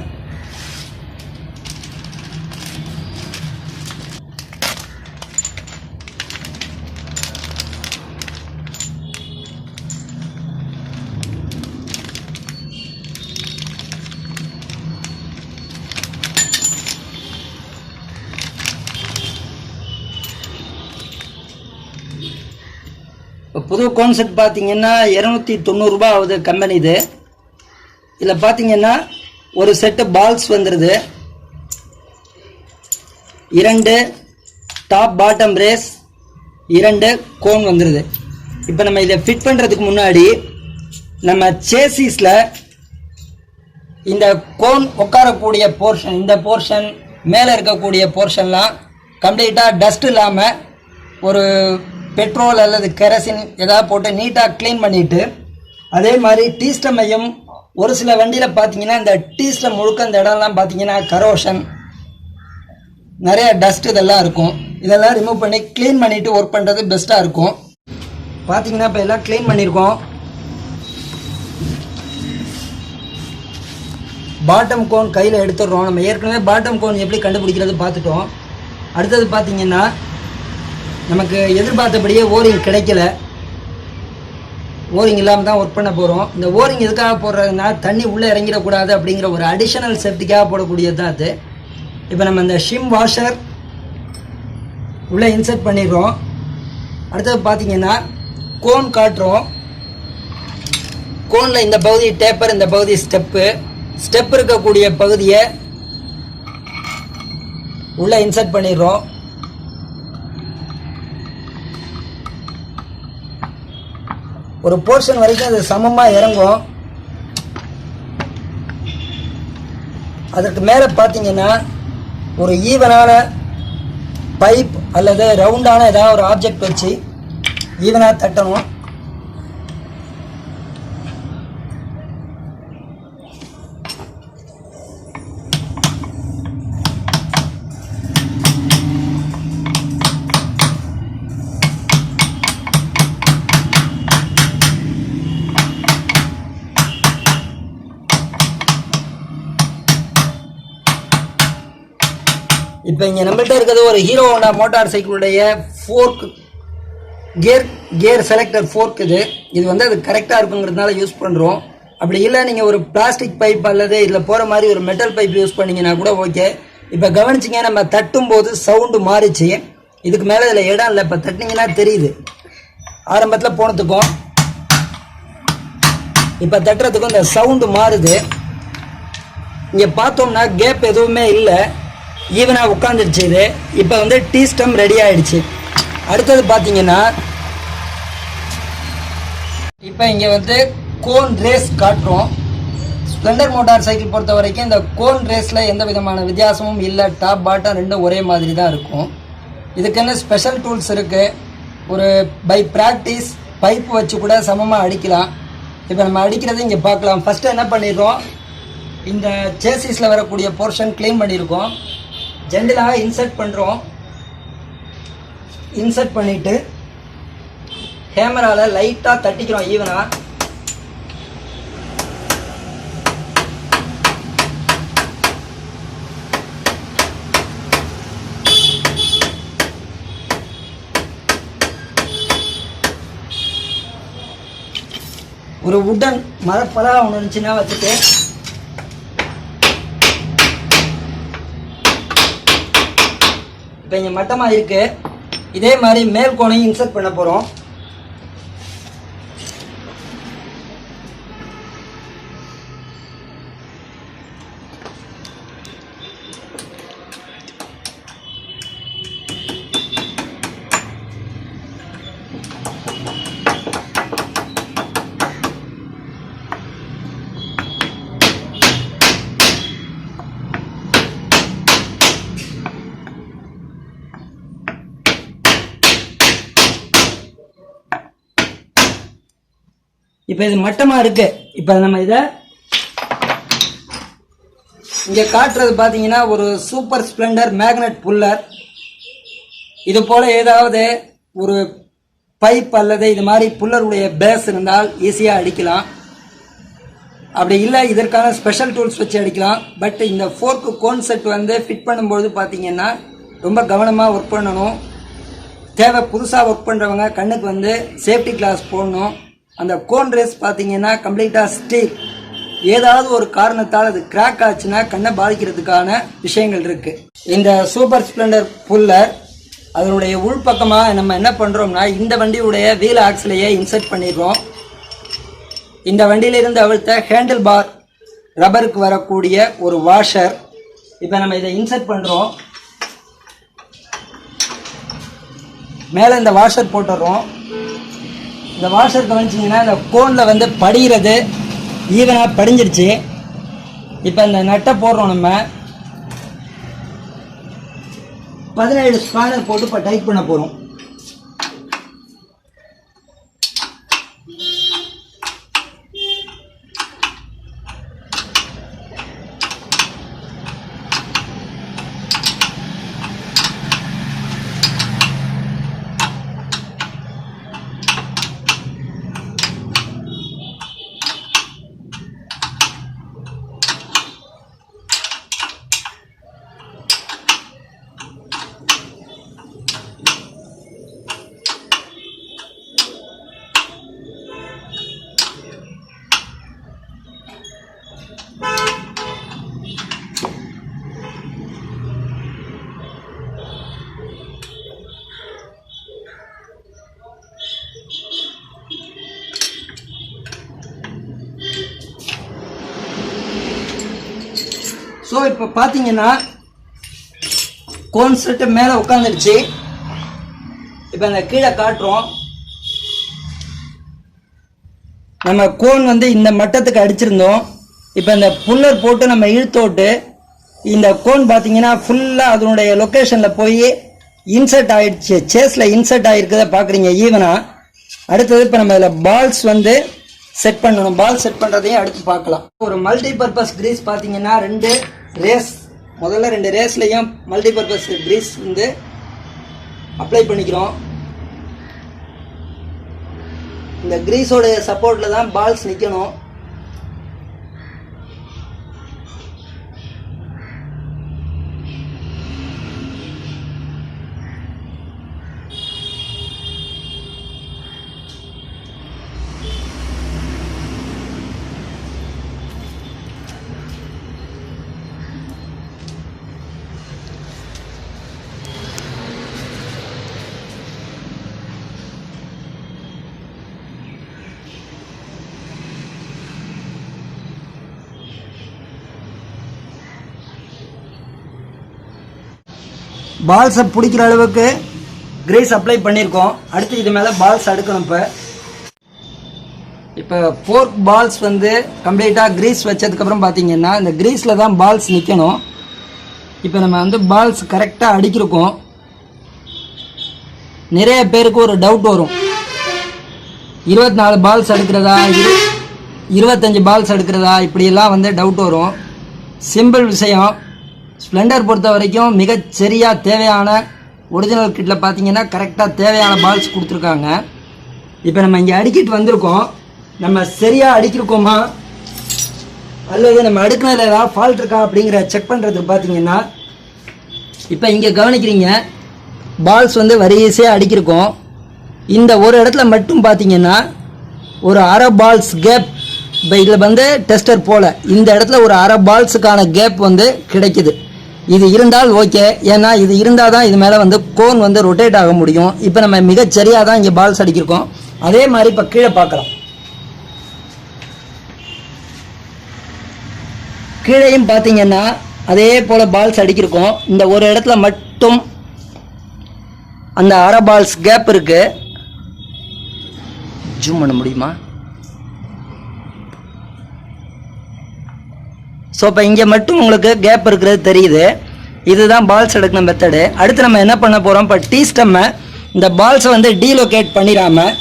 புது கான்செப்ட் பார்த்தீங்கன்னா 290 ரூபா ஆகுது கம்பெனி. இது இதில் பார்த்தீங்கன்னா ஒரு செட்டு பால்ஸ் வந்துடுது, 2 டாப் பாட்டம் ரேஸ், 2 கோன் வந்துடுது. இப்போ நம்ம இதை ஃபிட் பண்ணுறதுக்கு முன்னாடி நம்ம சேசிஸில் இந்த கோன் உட்காரக்கூடிய போர்ஷன், இந்த போர்ஷன் மேலே இருக்கக்கூடிய போர்ஷன்லாம் கம்ப்ளீட்டாக டஸ்ட் இல்லாமல் ஒரு பெட்ரோல் அல்லது கெரசின் ஏதாவது போட்டு நீட்டாக க்ளீன் பண்ணிவிட்டு, அதே மாதிரி டீஸ்டமையும் ஒரு சில வண்டியில் பார்த்தீங்கன்னா இந்த டீஸ்டம் முழுக்க இந்த இடம்லாம் பார்த்தீங்கன்னா கரோஷன், நிறைய டஸ்ட் இதெல்லாம் இருக்கும். இதெல்லாம் ரிமூவ் பண்ணி க்ளீன் பண்ணிவிட்டு ஒர்க் பண்ணுறது பெஸ்ட்டாக இருக்கும். பார்த்தீங்கன்னா இப்போ எல்லாம் க்ளீன் பண்ணியிருக்கோம். பாட்டம் கோன் கையில் எடுத்துடுறோம். நம்ம ஏற்கனவே பாட்டம் கோன் எப்படி கண்டுபிடிக்கிறது பார்த்துட்டோம். அடுத்தது பார்த்தீங்கன்னா நமக்கு எதிர்பார்த்தபடியே ஓரிங் கிடைக்கல. ஓரிங் இல்லாமல் தான் ஒர்க் பண்ண போகிறோம். இந்த ஓரிங் எதுக்காக போடுறதுனா தண்ணி உள்ளே இறங்கிடக்கூடாது அப்படிங்கிற ஒரு அடிஷனல் சேஃப்டிக்காக போடக்கூடியது தான் அது. இப்போ நம்ம இந்த ஷிம் வாஷர் உள்ளே இன்சர்ட் பண்ணிடுறோம். அடுத்தது பார்த்தீங்கன்னா கோன் காட்டுறோம். கோனில் இந்த பகுதி டேப்பர், இந்த பகுதி ஸ்டெப் இருக்கக்கூடிய பகுதியை உள்ளே இன்சர்ட் பண்ணிடுறோம். ஒரு போர்ஷன் வரைக்கும் அது சமமாக இறங்கும். அதற்கு மேலே பார்த்தீங்கன்னா ஒரு ஈவனான பைப் அல்லது ரவுண்டான ஏதாவது ஒரு ஆப்ஜெக்ட் வச்சு ஈவனாக தட்டணும். இப்போ இங்கே நம்மள்கிட்ட இருக்கிறது ஒரு ஹீரோ ஹோண்டா மோட்டார் சைக்கிளுடைய ஃபோர்க் கியர் செலக்டர் ஃபோர்க். இது வந்து அது கரெக்டாக இருக்குங்கிறதுனால யூஸ் பண்ணுறோம். அப்படி இல்லை நீங்கள் ஒரு பிளாஸ்டிக் பைப் அல்லது இதில் போகிற மாதிரி ஒரு மெட்டல் பைப் யூஸ் பண்ணிங்கன்னா கூட ஓகே. இப்போ கவனிச்சிங்க, நம்ம தட்டும் போது சவுண்டு மாறிச்சு. இதுக்கு மேலே இதில் இடம் இல்லை. இப்போ தட்டினீங்கன்னா தெரியுது, ஆரம்பத்தில் போனதுக்கும் இப்போ தட்டுறதுக்கும் இந்த சவுண்டு மாறுது. இங்கே பார்த்தோம்னா கேப் எதுவுமே இல்லை, ஈவனாக உட்காந்துருச்சு. இது இப்போ வந்து டீ ஸ்டம் ரெடி ஆகிடுச்சு. அடுத்தது பார்த்தீங்கன்னா இப்போ இங்கே வந்து கோன் ரேஸ் காட்டுறோம். ஸ்ப்ளெண்டர் மோட்டார் சைக்கிள் பொறுத்த வரைக்கும் இந்த கோன் ரேஸில் எந்த விதமான வித்தியாசமும் இல்லை. டாப் பாட்டம் ரெண்டும் ஒரே மாதிரி தான் இருக்கும். இதுக்குன்னு ஸ்பெஷல் டூல்ஸ் இருக்குது. ஒரு பை ப்ராக்டிஸ் பைப் வச்சு கூட சமமாக அடிக்கலாம். இப்போ நம்ம அடிக்கிறது இங்கே பார்க்கலாம். ஃபஸ்ட்டு என்ன பண்ணிடுறோம், இந்த சேசிஸில் வரக்கூடிய போர்ஷன் க்ளீன் பண்ணியிருக்கோம். ஜென்டலாக இன்சர்ட் பண்ணுறோம். இன்சர்ட் பண்ணிவிட்டு ஹேமரால் லைட்டாக தட்டிக்கிறோம் ஈவனாக. ஒரு உட்டன் மரப்பலா ஒன்று இருந்துச்சுன்னா வச்சுட்டு இப்போ இங்கே மட்டமாக இருக்குது. இதே மாதிரி மேல் கோணையும் இன்சர்ட் பண்ண போகிறோம். இப்போ இது மட்டமாக இருக்கு. இப்போ நம்ம இதை இங்கே காட்டுறது பார்த்தீங்கன்னா ஒரு சூப்பர் ஸ்ப்ளெண்டர் மேக்னெட் புல்லர். இது போல் ஏதாவது ஒரு பைப் அல்லது இது மாதிரி புல்லருடைய பேஸ் இருந்தால் ஈஸியாக அடிக்கலாம். அப்படி இல்லை இதற்கான ஸ்பெஷல் டூல்ஸ் வச்சு அடிக்கலாம். பட் இந்த ஃபோர்க்கு கான்செப்ட் வந்து ஃபிட் பண்ணும்போது பார்த்தீங்கன்னா ரொம்ப கவனமாக ஒர்க் பண்ணணும். தேவை புதுசாக ஒர்க் பண்ணுறவங்க கண்ணுக்கு வந்து சேஃப்டி கிளாஸ் போடணும். அந்த கோன் ரேஸ் பார்த்தீங்கன்னா கம்ப்ளீட்டாக ஸ்டீல். ஏதாவது ஒரு காரணத்தால் அது கிராக் ஆச்சுன்னா கண்ணை பாதிக்கிறதுக்கான விஷயங்கள் இருக்குது. இந்த சூப்பர் ஸ்ப்ளெண்டர் புல்லர் அதனுடைய உள்பக்கமாக நம்ம என்ன பண்ணுறோம்னா இந்த வண்டியுடைய வீல் ஆக்சிலையே இன்சர்ட் பண்ணிடுறோம். இந்த வண்டியிலிருந்து அவிழ்த்த ஹேண்டில் பார் ரப்பருக்கு வரக்கூடிய ஒரு வாஷர். இப்போ நம்ம இதை இன்சர்ட் பண்ணுறோம். மேலே இந்த வாஷர் போட்டுடுறோம். இந்த வாஷர் கவனிச்சிங்கன்னா இந்த கோனில் வந்து படிகிறது ஈவனாக படிஞ்சிருச்சு. இப்போ இந்த நட்டை போடுறோம். நம்ம 17 ஸ்பானர் போட்டு இப்போ டைட் பண்ண போகிறோம். ஸோ இப்போ பார்த்தீங்கன்னா கோன் செட்டு மேலே உட்காந்துருச்சு. இப்போ அந்த கீழே காட்டுறோம். நம்ம கோன் வந்து இந்த மட்டத்துக்கு அடிச்சிருந்தோம். இப்போ இந்த புல்லர் போட்டு நம்ம இழுத்தோட்டு இந்த கோன் பார்த்தீங்கன்னா ஃபுல்லாக அதனுடைய லொக்கேஷனில் போய் இன்சர்ட் ஆகிடுச்சு, சேஸில் இன்சர்ட் ஆகிருக்கிறத பார்க்குறீங்க ஈவனாக. அடுத்தது இப்போ நம்ம இதில் பால்ஸ் வந்து செட் பண்ணணும். பால் செட் பண்ணுறதையும் அடுத்து பார்க்கலாம். ஒரு மல்டி பர்பஸ் கிரீஸ் பார்த்தீங்கன்னா 2 ரேஸ், முதல்ல 2 ரேஸ்லையும் மல்டி பர்பஸ் கிரீஸ் வந்து அப்ளை பண்ணிக்கிறோம். இந்த கிரீஸோட சப்போர்ட்டில் தான் பால்ஸ் நிற்கணும். பால்ஸை பிடிக்கிற அளவுக்கு கிரீஸ் அப்ளை பண்ணியிருக்கோம். அடுத்து இது மேலே பால்ஸ் அடுக்கணும். இப்போ ஃபோர்க் பால்ஸ் வந்து கம்ப்ளீட்டாக கிரீஸ் வச்சதுக்கப்புறம் பார்த்தீங்கன்னா இந்த கிரீஸில் தான் பால்ஸ் நிற்கணும். இப்போ நம்ம வந்து பால்ஸ் கரெக்டாக அடிக்கிருக்கோம். நிறைய பேருக்கு ஒரு டவுட் வரும், 24 பால்ஸ் எடுக்கிறதா 25 பால்ஸ் எடுக்கிறதா, இப்படியெல்லாம் வந்து டவுட் வரும். சிம்பிள் விஷயம். ஸ்ப்ளெண்டர் பொறுத்த வரைக்கும் மிகச்சரியாக தேவையான ஒரிஜினல் கிட்டில் பார்த்தீங்கன்னா கரெக்டாக தேவையான பால்ஸ் கொடுத்துருக்காங்க. இப்போ நம்ம இங்கே அடிக்கிட்டு வந்திருக்கோம். நம்ம சரியாக அடிக்கிருக்கோமா அல்லது நம்ம அடுக்கினதில் ஏதாவது ஃபால்ட் இருக்கா அப்படிங்கிற செக் பண்ணுறதுக்கு பார்த்தீங்கன்னா இப்போ இங்கே கவனிக்கிறீங்க, பால்ஸ் வந்து வரிசையாக அடிக்கிருக்கோம். இந்த ஒரு இடத்துல மட்டும் பார்த்தீங்கன்னா ஒரு அரை பால்ஸ் கேப், இப்போ இதில் வந்து டெஸ்டர் போல் இந்த இடத்துல ஒரு அரை பால்ஸுக்கான கேப் வந்து கிடைக்குது. இது இருந்தால் ஓகே, ஏன்னா இது இருந்தால் தான் இது மேலே வந்து கோன் வந்து ரொட்டேட் ஆக முடியும். இப்போ நம்ம மிகச்சரியாக தான் இங்கே பால்ஸ் அடிக்கிருக்கோம். அதே மாதிரி இப்போ கீழே பார்க்கலாம். கீழேயும் பார்த்தீங்கன்னா அதே போல் பால்ஸ் அடிக்கிருக்கோம். இந்த ஒரு இடத்துல மட்டும் அந்த அரை பால்ஸ் கேப் இருக்கு. ஜூம் பண்ண முடியுமா? ஸோ இப்போ இங்கே மட்டும் உங்களுக்கு கேப் இருக்கிறது தெரியுது. இதுதான் பால்ஸ் எடுக்கிற மெத்தடு. அடுத்து நம்ம என்ன பண்ண போகிறோம், இப்போ டீ ஸ்டெம்மை இந்த பால்ஸை வந்து டீலோகேட் பண்ணிடாமல்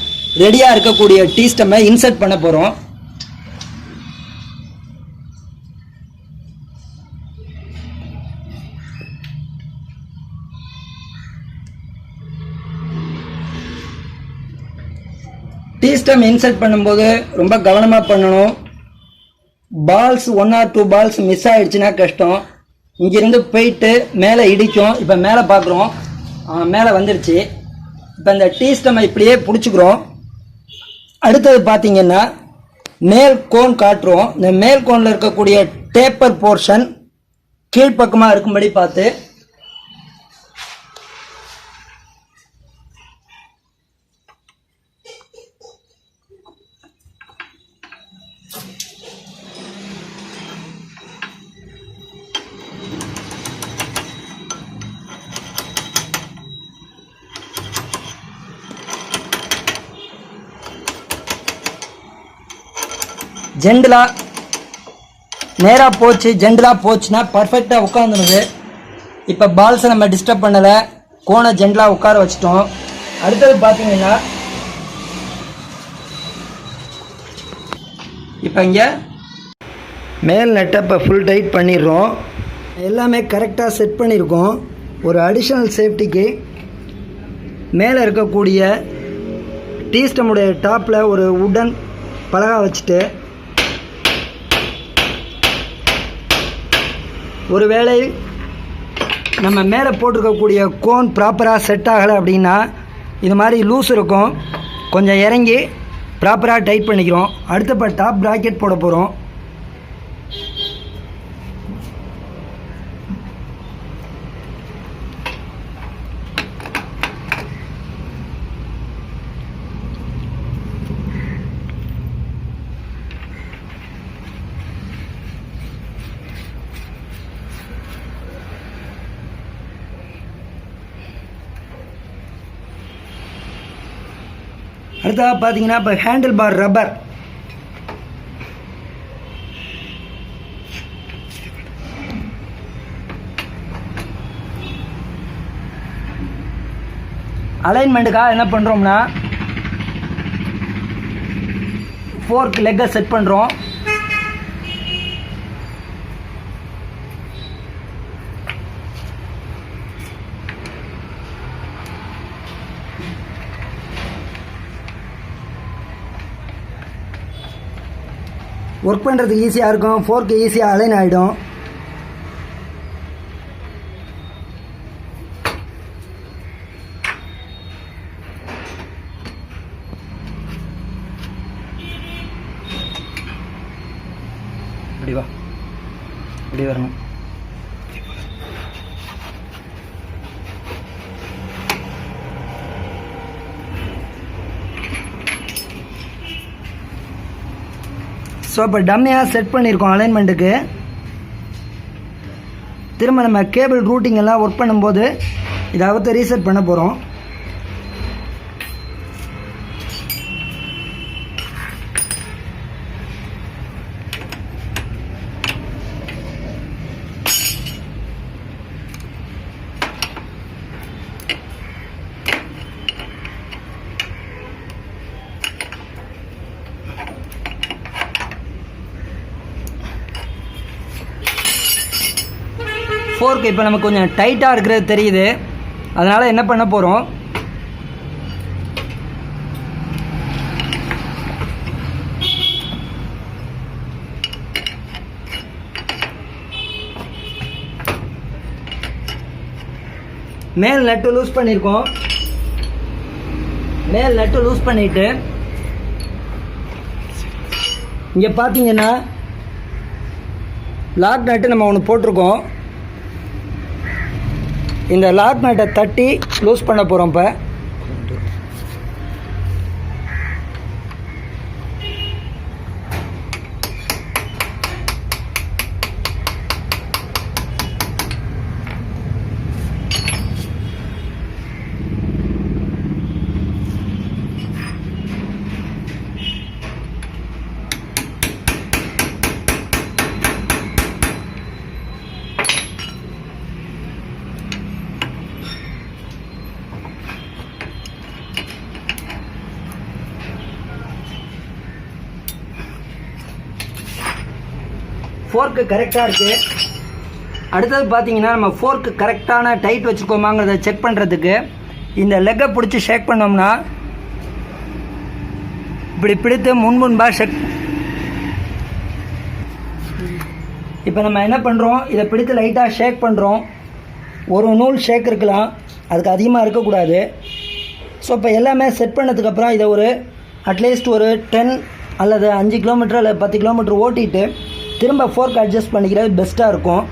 ரெடியாக இருக்கக்கூடிய டீ ஸ்டெம்மை இன்சர்ட் பண்ண போகிறோம். டீ ஸ்டெம் இன்சர்ட் பண்ணும்போது ரொம்ப கவனமாக பண்ணணும். பால்ஸ் 1 or 2 பால்ஸ் மிஸ் ஆகிடுச்சுன்னா கஷ்டம். இங்கிருந்து போயிட்டு மேலே இடிக்கும். இப்போ மேலே பார்க்குறோம், மேலே வந்துடுச்சு. இப்போ இந்த டீ ஸ்டெம்மை இப்படியே பிடிச்சிக்கிறோம். அடுத்தது பார்த்தீங்கன்னா மேல் கோன் காட்டுறோம். இந்த மேல் கோனில் இருக்கக்கூடிய டேப்பர் போர்ஷன் கீழ்ப்பக்கமாக இருக்கும்படி பார்த்து ஜென்டலாக நேராக போச்சு. ஜென்டலாக போச்சுன்னா பர்ஃபெக்டாக உட்காந்துடுது. இப்போ பால்ஸை நம்ம டிஸ்டர்ப் பண்ணலை, கோனை ஜென்டலாக உட்கார வச்சிட்டோம். அடுத்தது பார்த்தீங்கன்னா இப்போ இங்கே மேல் நெட்டை இப்போ ஃபுல் டைட் பண்ணிடுறோம். எல்லாமே கரெக்டாக செட் பண்ணியிருக்கோம். ஒரு அடிஷ்னல் சேஃப்டிக்கு மேலே இருக்கக்கூடிய டீ ஸ்டெம்முடைய டாப்பில் ஒரு உடன் பலகா வச்சுட்டு ஒருவேளை நம்ம மேலே போட்டிருக்கக்கூடிய கோன் ப்ராப்பராக செட் ஆகலை அப்படின்னா இது மாதிரி லூஸ் இருக்கும். கொஞ்சம் இறங்கி ப்ராப்பராக டைட் பண்ணிக்கிறோம். அடுத்தப்போ டாப் ப்ராக்கெட் போட போகிறோம். அடுத்ததாக பார்த்தீங்கன்னா இப்போ ஹேண்டில் பார் ரப்பர் அலைன்மெண்ட்டுக்காக என்ன பண்ணுறோம்னா ஃபோர்க் லெக்கை செட் பண்ணுறோம். ஒர்க் பண்ணுறதுக்கு ஈஸியாக இருக்கும். ஃபோர்க்கு ஈஸியாக அலைன் ஆகிடும். இப்படி வா, இப்படி வரணும். ஸோ இப்போ டம்மியாக செட் பண்ணியிருக்கோம் அலைன்மெண்ட்டுக்கு. திரும்ப நம்ம கேபிள் ரூட்டிங் எல்லாம் ஒர்க் பண்ணும்போது இதை அவுத்து ரீசெட் பண்ண போகிறோம். ஃபோர்க்கு இப்போ நமக்கு கொஞ்சம் டைட்டாக இருக்கிறது தெரியுது. அதனால் என்ன பண்ண போகிறோம், மேல் நட்டு லூஸ் பண்ணியிருக்கோம். மேல் நட்டு லூஸ் பண்ணிவிட்டு இங்கே பார்த்தீங்கன்னா லாக் நட்டு நம்ம ஒன்று போட்டிருக்கோம். இந்த லாக் நட்டை தட்டி லூஸ் பண்ண போகிறோம். இப்போ ஃபோர்க்கு கரெக்டாக இருக்குது. அடுத்தது பார்த்தீங்கன்னா நம்ம ஃபோர்க்கு கரெக்டான டைட் வச்சுக்கோமாங்கிறத செக் பண்ணுறதுக்கு இந்த லெக்கை பிடிச்சி ஷேக் பண்ணோம்னா இப்படி பிடித்து முன்பாக ஷேக். இப்போ நம்ம என்ன பண்ணுறோம், இதை பிடித்து லைட்டாக ஷேக் பண்ணுறோம். ஒரு நூல் ஷேக் இருக்கலாம், அதுக்கு அதிகமாக இருக்கக்கூடாது. ஸோ இப்போ எல்லாமே செட் பண்ணதுக்கப்புறம் இதை ஒரு அட்லீஸ்ட் ஒரு 10 அல்லது 5 கிலோமீட்டர் அல்லது 10 கிலோமீட்டர் ஓட்டிட்டு திரும்ப ஃபோர்க் அட்ஜஸ்ட் பண்ணிக்கிறது பெஸ்ட்டாக இருக்கும்.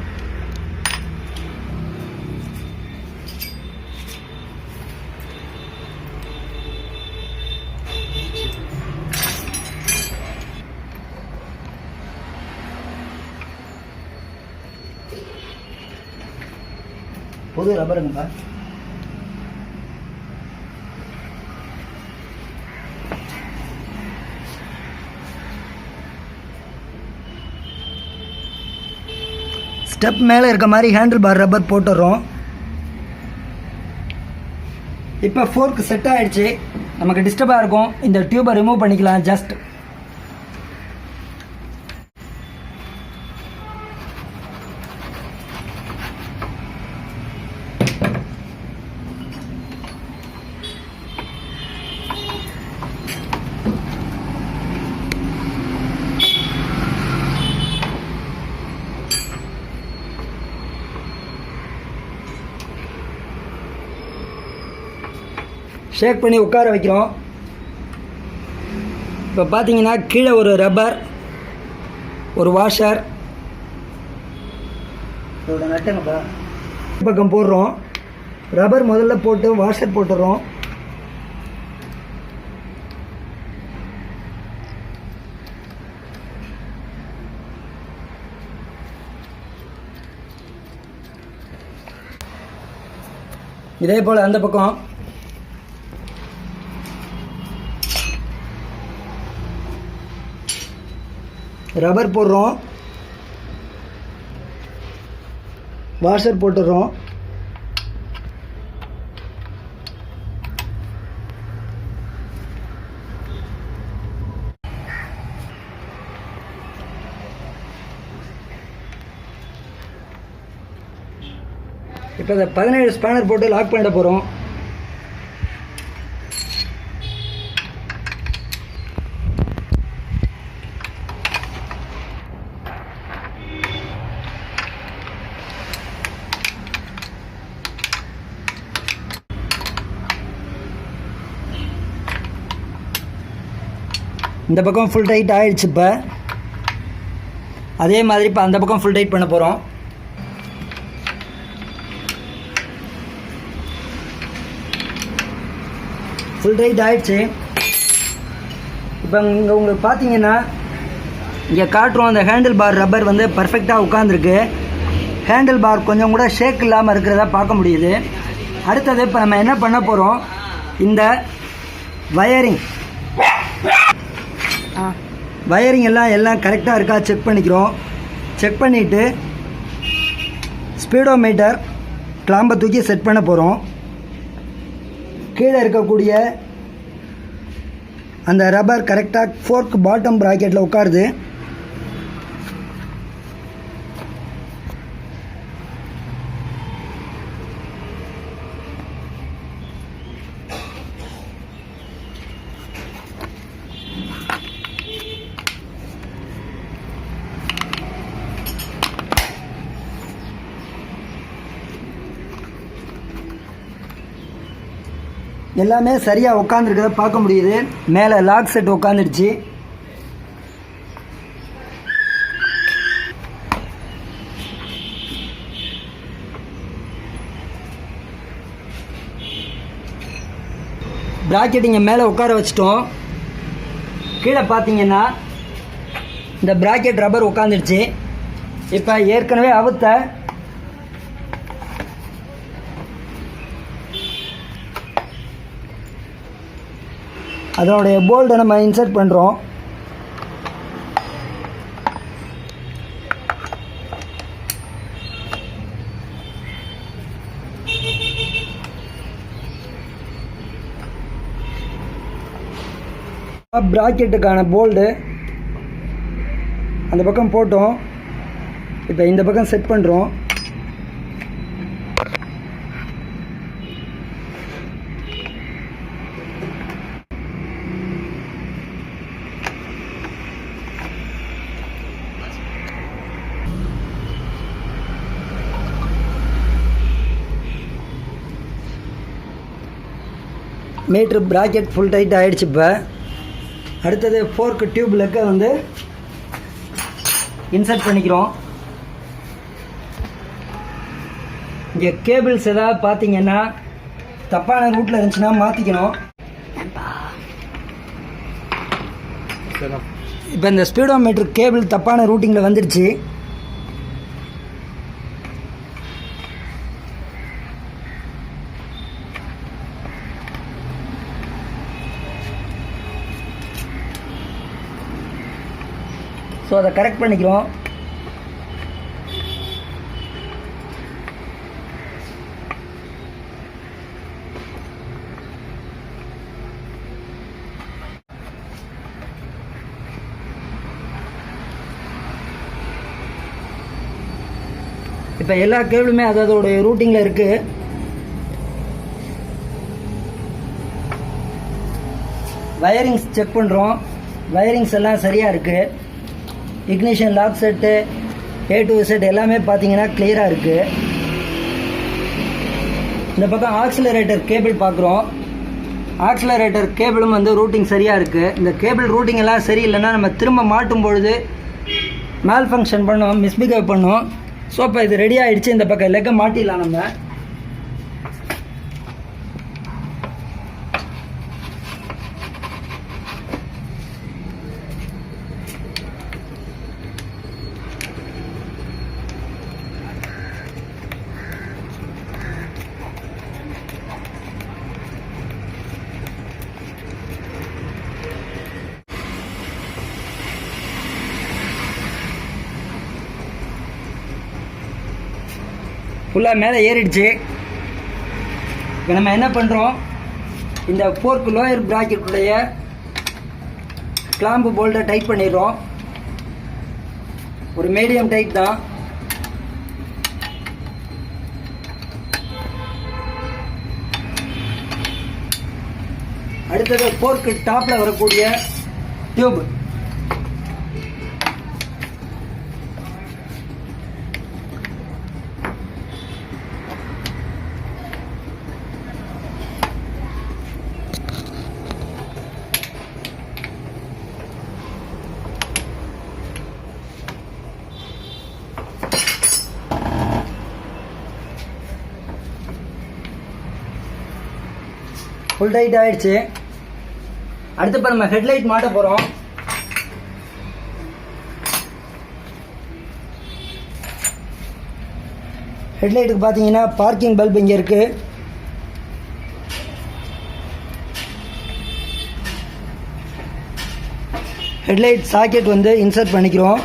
புது ரப்பருங்கப்பா. ஸ்டெப் மேலே இருக்க மாதிரி ஹேண்டில் பார் ரப்பர் போட்டுடுறோம். இப்போ ஃபோர்க் செட் ஆகிடுச்சு. நமக்கு டிஸ்டர்பாக இருக்கும், இந்த டியூபை ரிமூவ் பண்ணிக்கலாம். ஜஸ்ட் ஷேக் பண்ணி உட்கார வைக்கிறோம். இப்போ பார்த்தீங்கன்னா கீழே ஒரு ரப்பர், ஒரு வாஷர், இதோட நட்டுங்கப்பா பக்கம் போடுறோம். ரப்பர் முதல்ல போட்டு வாஷர் போட்டுடுறோம். இதே போல் அந்த பக்கம் ரப்பர் போடுறோம், வாஷர் போட்டுடுறோம். இப்போ இந்த 17 ஸ்பேனர் போட்டு லாக் பண்ணிட போகிறோம். இந்த பக்கம் ஃபுல் டைட் ஆகிடுச்சு. இப்போ அதே மாதிரி இப்போ அந்த பக்கம் ஃபுல் டைட் பண்ண போகிறோம். ஃபுல் டைட் ஆகிடுச்சு. இப்போ இங்கே உங்களுக்கு பார்த்தீங்கன்னா இங்கே காட்டுறோம், அந்த ஹேண்டில் பார் ரப்பர் வந்து பர்ஃபெக்டாக உட்காந்துருக்கு. ஹேண்டில் பார் கொஞ்சம் கூட ஷேக் இல்லாமல் இருக்கிறதா பார்க்க முடியுது. அடுத்தது இப்போ நம்ம என்ன பண்ண போகிறோம், இந்த வயரிங் எல்லாம் கரெக்டாக இருக்கா செக் பண்ணிக்கிறோம். செக் பண்ணிவிட்டு ஸ்பீடோமீட்டர் கிளாம்பை தூக்கி செட் பண்ண போகிறோம். கீழே இருக்கக்கூடிய அந்த ரப்பர் கரெக்டாக ஃபோர்க் பாட்டம் ப்ராக்கெட்டில் உட்காருது. எல்லாமே சரியாக உட்காந்துருக்கிறத பார்க்க முடியுது. மேலே லாக் செட் உட்காந்துருச்சு. பிராக்கெட் இங்கே மேலே உட்கார வச்சிட்டோம். கீழே பார்த்தீங்கன்னா இந்த பிராக்கெட் ரப்பர் உட்காந்துருச்சு. இப்போ ஏற்கனவே அவுத்த அதனுடைய போல்டை நம்ம இன்சர்ட் பண்ணுறோம். பிராக்கெட்டுக்கான போல்டு அந்த பக்கம் போட்டோம். இப்போ இந்த பக்கம் செட் பண்ணுறோம். மீட்ரு பிராக்கெட் ஃபுல் டைட் ஆகிடுச்சு. இப்போ அடுத்தது ஃபோர்க்கு டியூப் லெக்கை வந்து இன்சர்ட் பண்ணிக்கிறோம். இங்கே கேபிள்ஸ் ஏதாவது பார்த்தீங்கன்னா தப்பான ரூட்டில் இருந்துச்சுன்னா மாற்றிக்கணும். இப்போ இந்த ஸ்பீடோமீட்டர் கேபிள் தப்பான ரூட்டிங்கில் வந்துடுச்சு. ஸோ அதை கரெக்ட் பண்ணிக்கிறோம். இப்போ எல்லா கேபிளுமே அதோடைய ரூட்டிங்கில் இருக்குது. வயரிங்ஸ் செக் பண்ணுறோம். வயரிங்ஸ் எல்லாம் சரியாக இருக்குது. Ignition lock set A to Z எல்லாமே பார்த்தீங்கன்னா கிளியராக இருக்குது. இந்த பக்கம் ஆக்சிலரேட்டர் கேபிள் பார்க்குறோம். ஆக்சிலரேட்டர் கேபிளும் வந்து ரூட்டிங் சரியாக இருக்குது. இந்த கேபிள் ரூட்டிங் எல்லாம் சரியில்லைன்னா நம்ம திரும்ப மாட்டும் பொழுது மேல் ஃபங்க்ஷன் பண்ணோம், மிஸ்பிஹேவ் பண்ணோம். ஸோ இப்போ இது ரெடி ஆகிடுச்சு. இந்த பக்கம் லெக்கை மாட்டிடலாம் நம்ம. ஃபுல்லாக மேலே ஏறிடுச்சு. இப்போ நம்ம என்ன பண்ணுறோம், இந்த ஃபோர்க் லோயர் ப்ராக்கெட்டுடைய கிளாம்பு போல்ட்டை டைட் பண்ணிடுறோம். ஒரு மீடியம் டைட் தான். அடுத்தது ஃபோர்க்கு டாப்பில் வரக்கூடிய டியூப். ஃபுல் டைட் ஆயிடுச்சு. அடுத்து இப்போ நம்ம ஹெட்லைட் மாட்ட போகிறோம். ஹெட்லைட்டுக்கு பார்த்தீங்கன்னா பார்க்கிங் பல்ப் இங்கே இருக்குது. ஹெட்லைட் சாக்கெட் வந்து இன்சர்ட் பண்ணிக்கிறோம்.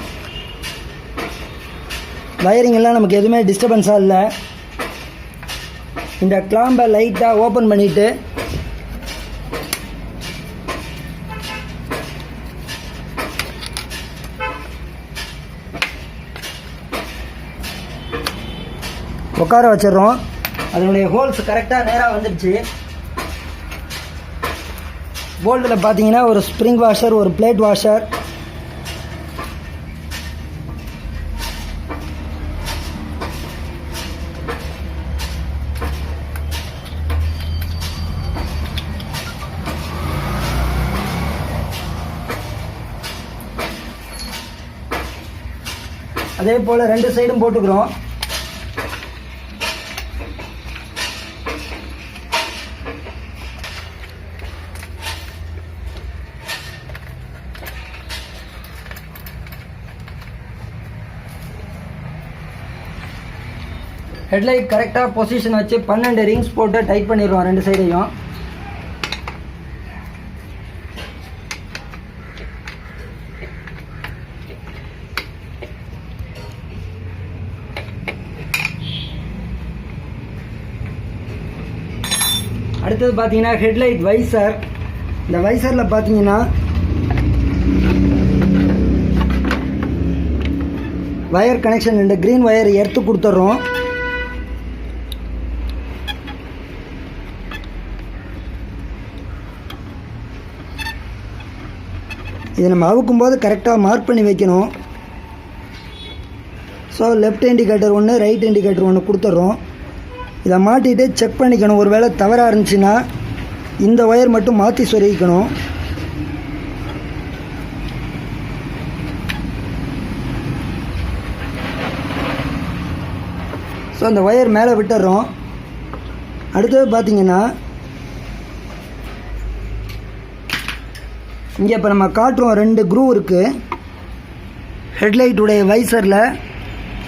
வயரிங் எல்லாம் நமக்கு எதுவுமே டிஸ்டர்பன்ஸாக இல்லை. இந்த கிளாம்பை லைட்டாக ஓப்பன் பண்ணிவிட்டு உட்கார வச்சிடறோம். அதனுடைய ஹோல்ஸ் கரெக்டாக நேராக வந்துடுச்சு. போல்டில் பார்த்தீங்கன்னா ஒரு ஸ்ப்ரிங் வாஷர், ஒரு பிளேட் வாஷர், அதே போல் 2 சைடும் போட்டுக்கிறோம். ஹெட்லைட் கரெக்டாக பொசிஷன் வச்சு 12 ரிங்ஸ் போட்டு டைட் பண்ணிடுவோம் 2 சைடையும். அடுத்தது பார்த்தீங்கன்னா ஹெட்லைட் வைசர். இந்த வைசரில் பார்த்தீங்கன்னா வயர் கனெக்ஷன் 2 க்ரீன் வயர் எடுத்து கொடுத்துட்றோம். இதை நம்ம அவுக்கும்போது கரெக்டாக மார்க் பண்ணி வைக்கணும். ஸோ லெஃப்ட் இண்டிகேட்டர் ஒன்று, ரைட் இண்டிகேட்டர் ஒன்று கொடுத்துட்றோம். இதை மாட்டிட்டு செக் பண்ணிக்கணும். ஒரு வேளை தவறாக இருந்துச்சுன்னா இந்த ஒயர் மட்டும் மாற்றி சொருகிக்கணும். ஸோ அந்த ஒயர் மேலே விட்டுறோம். அடுத்தது பார்த்தீங்கன்னா இங்கே இப்போ நம்ம காட்டுறோம் 2 க்ரூவ் இருக்குது. ஹெட்லைட்டுடைய வைசரில்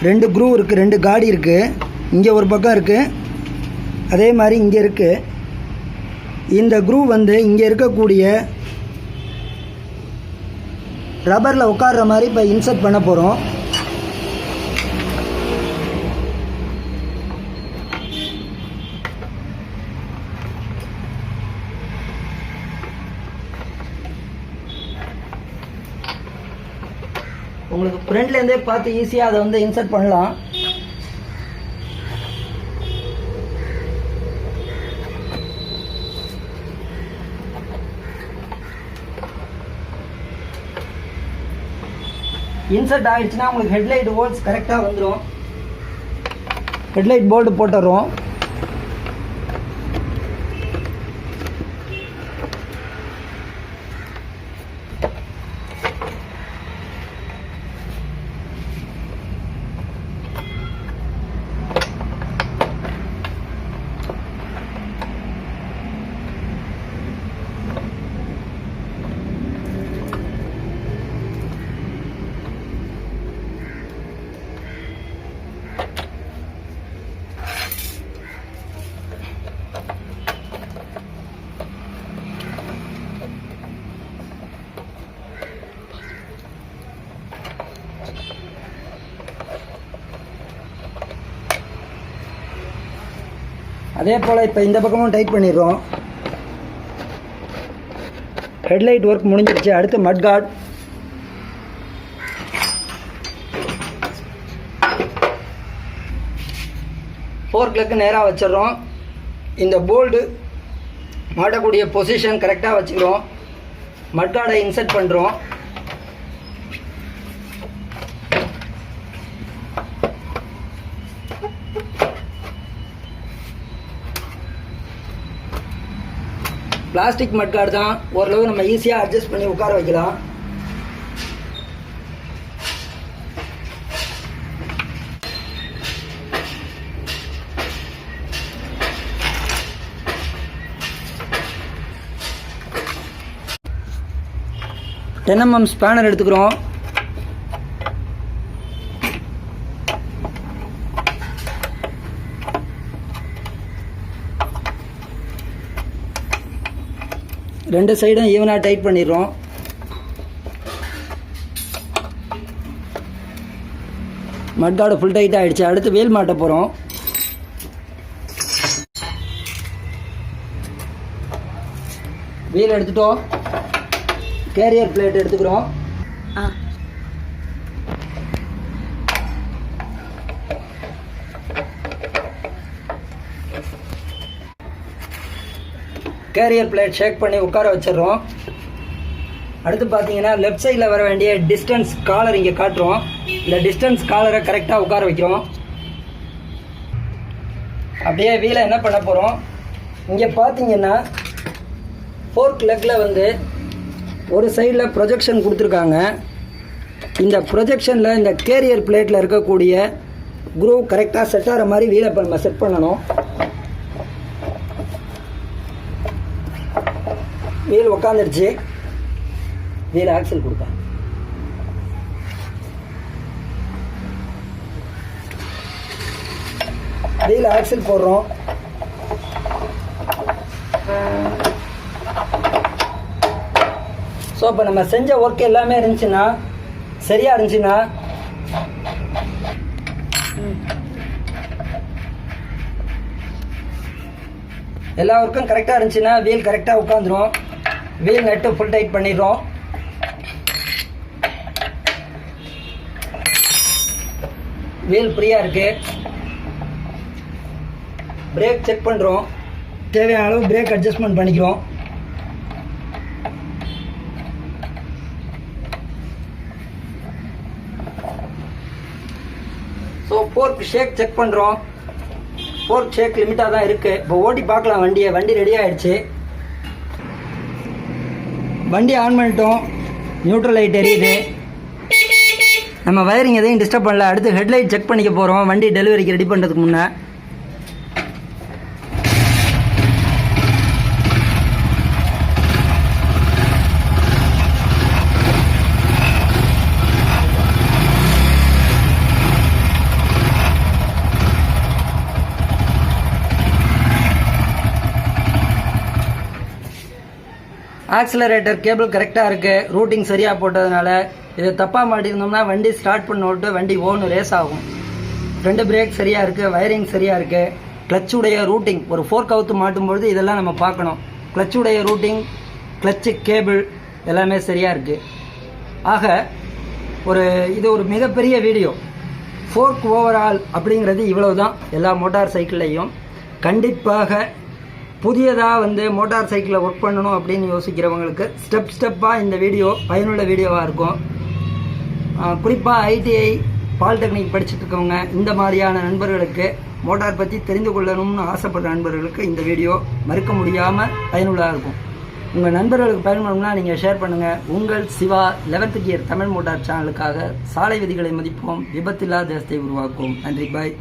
2 க்ரூவ் இருக்குது, 2 காடி இருக்குது. இங்கே ஒரு பக்கம் இருக்குது, அதே மாதிரி இங்கே இருக்குது. இந்த க்ரூவ் வந்து இங்கே இருக்கக்கூடிய ரப்பரில் உட்கார்ற மாதிரி இப்போ இன்சர்ட் பண்ண போகிறோம். உங்களுக்கு ஃப்ரண்ட்லேருந்தே பார்த்து ஈஸியாக அதை வந்து இன்சர்ட் பண்ணலாம். இன்சர்ட் ஆகிடுச்சுன்னா உங்களுக்கு ஹெட்லைட் ஹோல்ஸ் கரெக்டாக வந்துடும். ஹெட்லைட் போல்டு போட்டுறோம். அதே போல் இப்போ இந்த பக்கமும் டைட் பண்ணிடுறோம். ஹெட்லைட் ஒர்க் முடிஞ்சிருச்சு. அடுத்து மட் கார்டு. ஃபோர்க்லக்கு நேராக வச்சிடறோம். இந்த போல்டு மாட்டக்கூடிய பொசிஷன் கரெக்டாக வச்சுக்கிறோம். மட்காடை இன்சர்ட் பண்ணுறோம். பிளாஸ்டிக் மட்கார்டு தான், ஓரளவு நம்ம ஈஸியாக அட்ஜஸ்ட் பண்ணி உட்கார வைக்கலாம். mm ஸ்பேனர் எடுத்துக்கிறோம். ரெண்டு சைடும் ஈவனாக டைட் பண்ணிடுறோம். மட்கார்டு ஃபுல் டைட் ஆகிடுச்சு. அடுத்து வேல் மாட்ட போகிறோம். வீல் எடுத்துட்டோம். கேரியர் பிளேட் எடுத்துக்கிறோம். கேரியர் பிளேட் ஷேக் பண்ணி உட்கார வச்சிடறோம். அடுத்து பார்த்தீங்கன்னா லெஃப்ட் சைடில் வர வேண்டிய டிஸ்டன்ஸ் காலர் இங்கே காட்டுறோம். இந்த டிஸ்டன்ஸ் காலரை கரெக்டாக உட்கார வைக்கிறோம். அப்படியே வீலை என்ன பண்ண போகிறோம், இங்கே பார்த்தீங்கன்னா ஃபோர்க் லெக்கில் வந்து ஒரு சைடில் ப்ரொஜெக்ஷன் கொடுத்துருக்காங்க. இந்த ப்ரொஜெக்ஷனில் இந்த கேரியர் பிளேட்டில் இருக்கக்கூடிய குரூவ் கரெக்டாக செட் ஆகிற மாதிரி வீலை இப்போ நம்ம செட் பண்ணணும். வீல் உக்காந்துருச்சு. வீல் ஆக்சல் கொடுத்தேன். வீல் ஆக்சல் போடுறோம். ஸோ இப்போ நம்ம செஞ்ச ஒர்க் எல்லாமே இருந்துச்சுன்னா, சரியாக இருந்துச்சுன்னா எல்லா ஒர்க்கும் கரெக்டாக இருந்துச்சுன்னா வீல் கரெக்டாக உட்காந்துரும். வீல் நட்டு ஃபுல் டைட் பண்ணிடுறோம். வீல் ஃப்ரீயாக இருக்குது. பிரேக் செக் பண்ணுறோம். தேவையான அளவு பிரேக் அட்ஜஸ்ட்மெண்ட் பண்ணிக்கிறோம். ஸோ ஃபோர்க் ஷேக் செக் பண்ணுறோம். ஃபோர்க் ஷேக் லிமிட்டாக தான் இருக்குது. இப்போ ஓட்டி பார்க்கலாம் வண்டியை. வண்டி ரெடி ஆகிடுச்சு. வண்டி ஆன் பண்ணிட்டோம். நியூட்ரல் லைட் எரியுது. நம்ம வயரிங் எதையும் டிஸ்டர்ப் பண்ணல. அடுத்து ஹெட்லைட் செக் பண்ணிக்க போகிறோம் வண்டி டெலிவரிக்கு ரெடி பண்ணுறதுக்கு முன்னே. ஆக்சிலரேட்டர் கேபிள் கரெக்டாக இருக்குது. ரூட்டிங் சரியாக போட்டதுனால. இதை தப்பாக மாட்டியிருந்தோம்னா வண்டி ஸ்டார்ட் பண்ண விட்டு வண்டி ஓன்னு ரேஸ் ஆகும். ஃப்ரண்ட் பிரேக் சரியாக இருக்குது. வயரிங் சரியாக இருக்குது. கிளச்சுடைய ரூட்டிங், ஒரு ஃபோர்க் அவுத்து மாட்டும்பொழுது இதெல்லாம் நம்ம பார்க்கணும். கிளச்சுடைய ரூட்டிங், கிளச்சு கேபிள் எல்லாமே சரியாக இருக்குது. ஆக இது ஒரு மிகப்பெரிய வீடியோ. ஃபோர்க் ஓவரால் அப்படிங்கிறது இவ்வளவு தான். எல்லா மோட்டார் சைக்கிள்லையும் கண்டிப்பாக புதியதாக மோட்டார் சைக்கிளில் ஒர்க் பண்ணணும் அப்படின்னு யோசிக்கிறவங்களுக்கு ஸ்டெப்பாக இந்த வீடியோ பயனுள்ள வீடியோவாக இருக்கும். குறிப்பாக ஐடிஐ பாலிடெக்னிக் படிச்சுட்டு இருக்கவங்க, இந்த மாதிரியான நண்பர்களுக்கு, மோட்டார் பற்றி தெரிந்து கொள்ளணும்னு ஆசைப்படுற நண்பர்களுக்கு இந்த வீடியோ மறுக்க முடியாமல் பயனுள்ளதாக இருக்கும். உங்கள் நண்பர்களுக்கு பயன்படும்னா நீங்கள் ஷேர் பண்ணுங்கள். உங்கள் Siva 11th gear Tamil motor சேனலுக்காக சாலை விதிகளை மதிப்போம், விபத்தில்லா தேசத்தை உருவாக்குவோம். நன்றி, பாய்.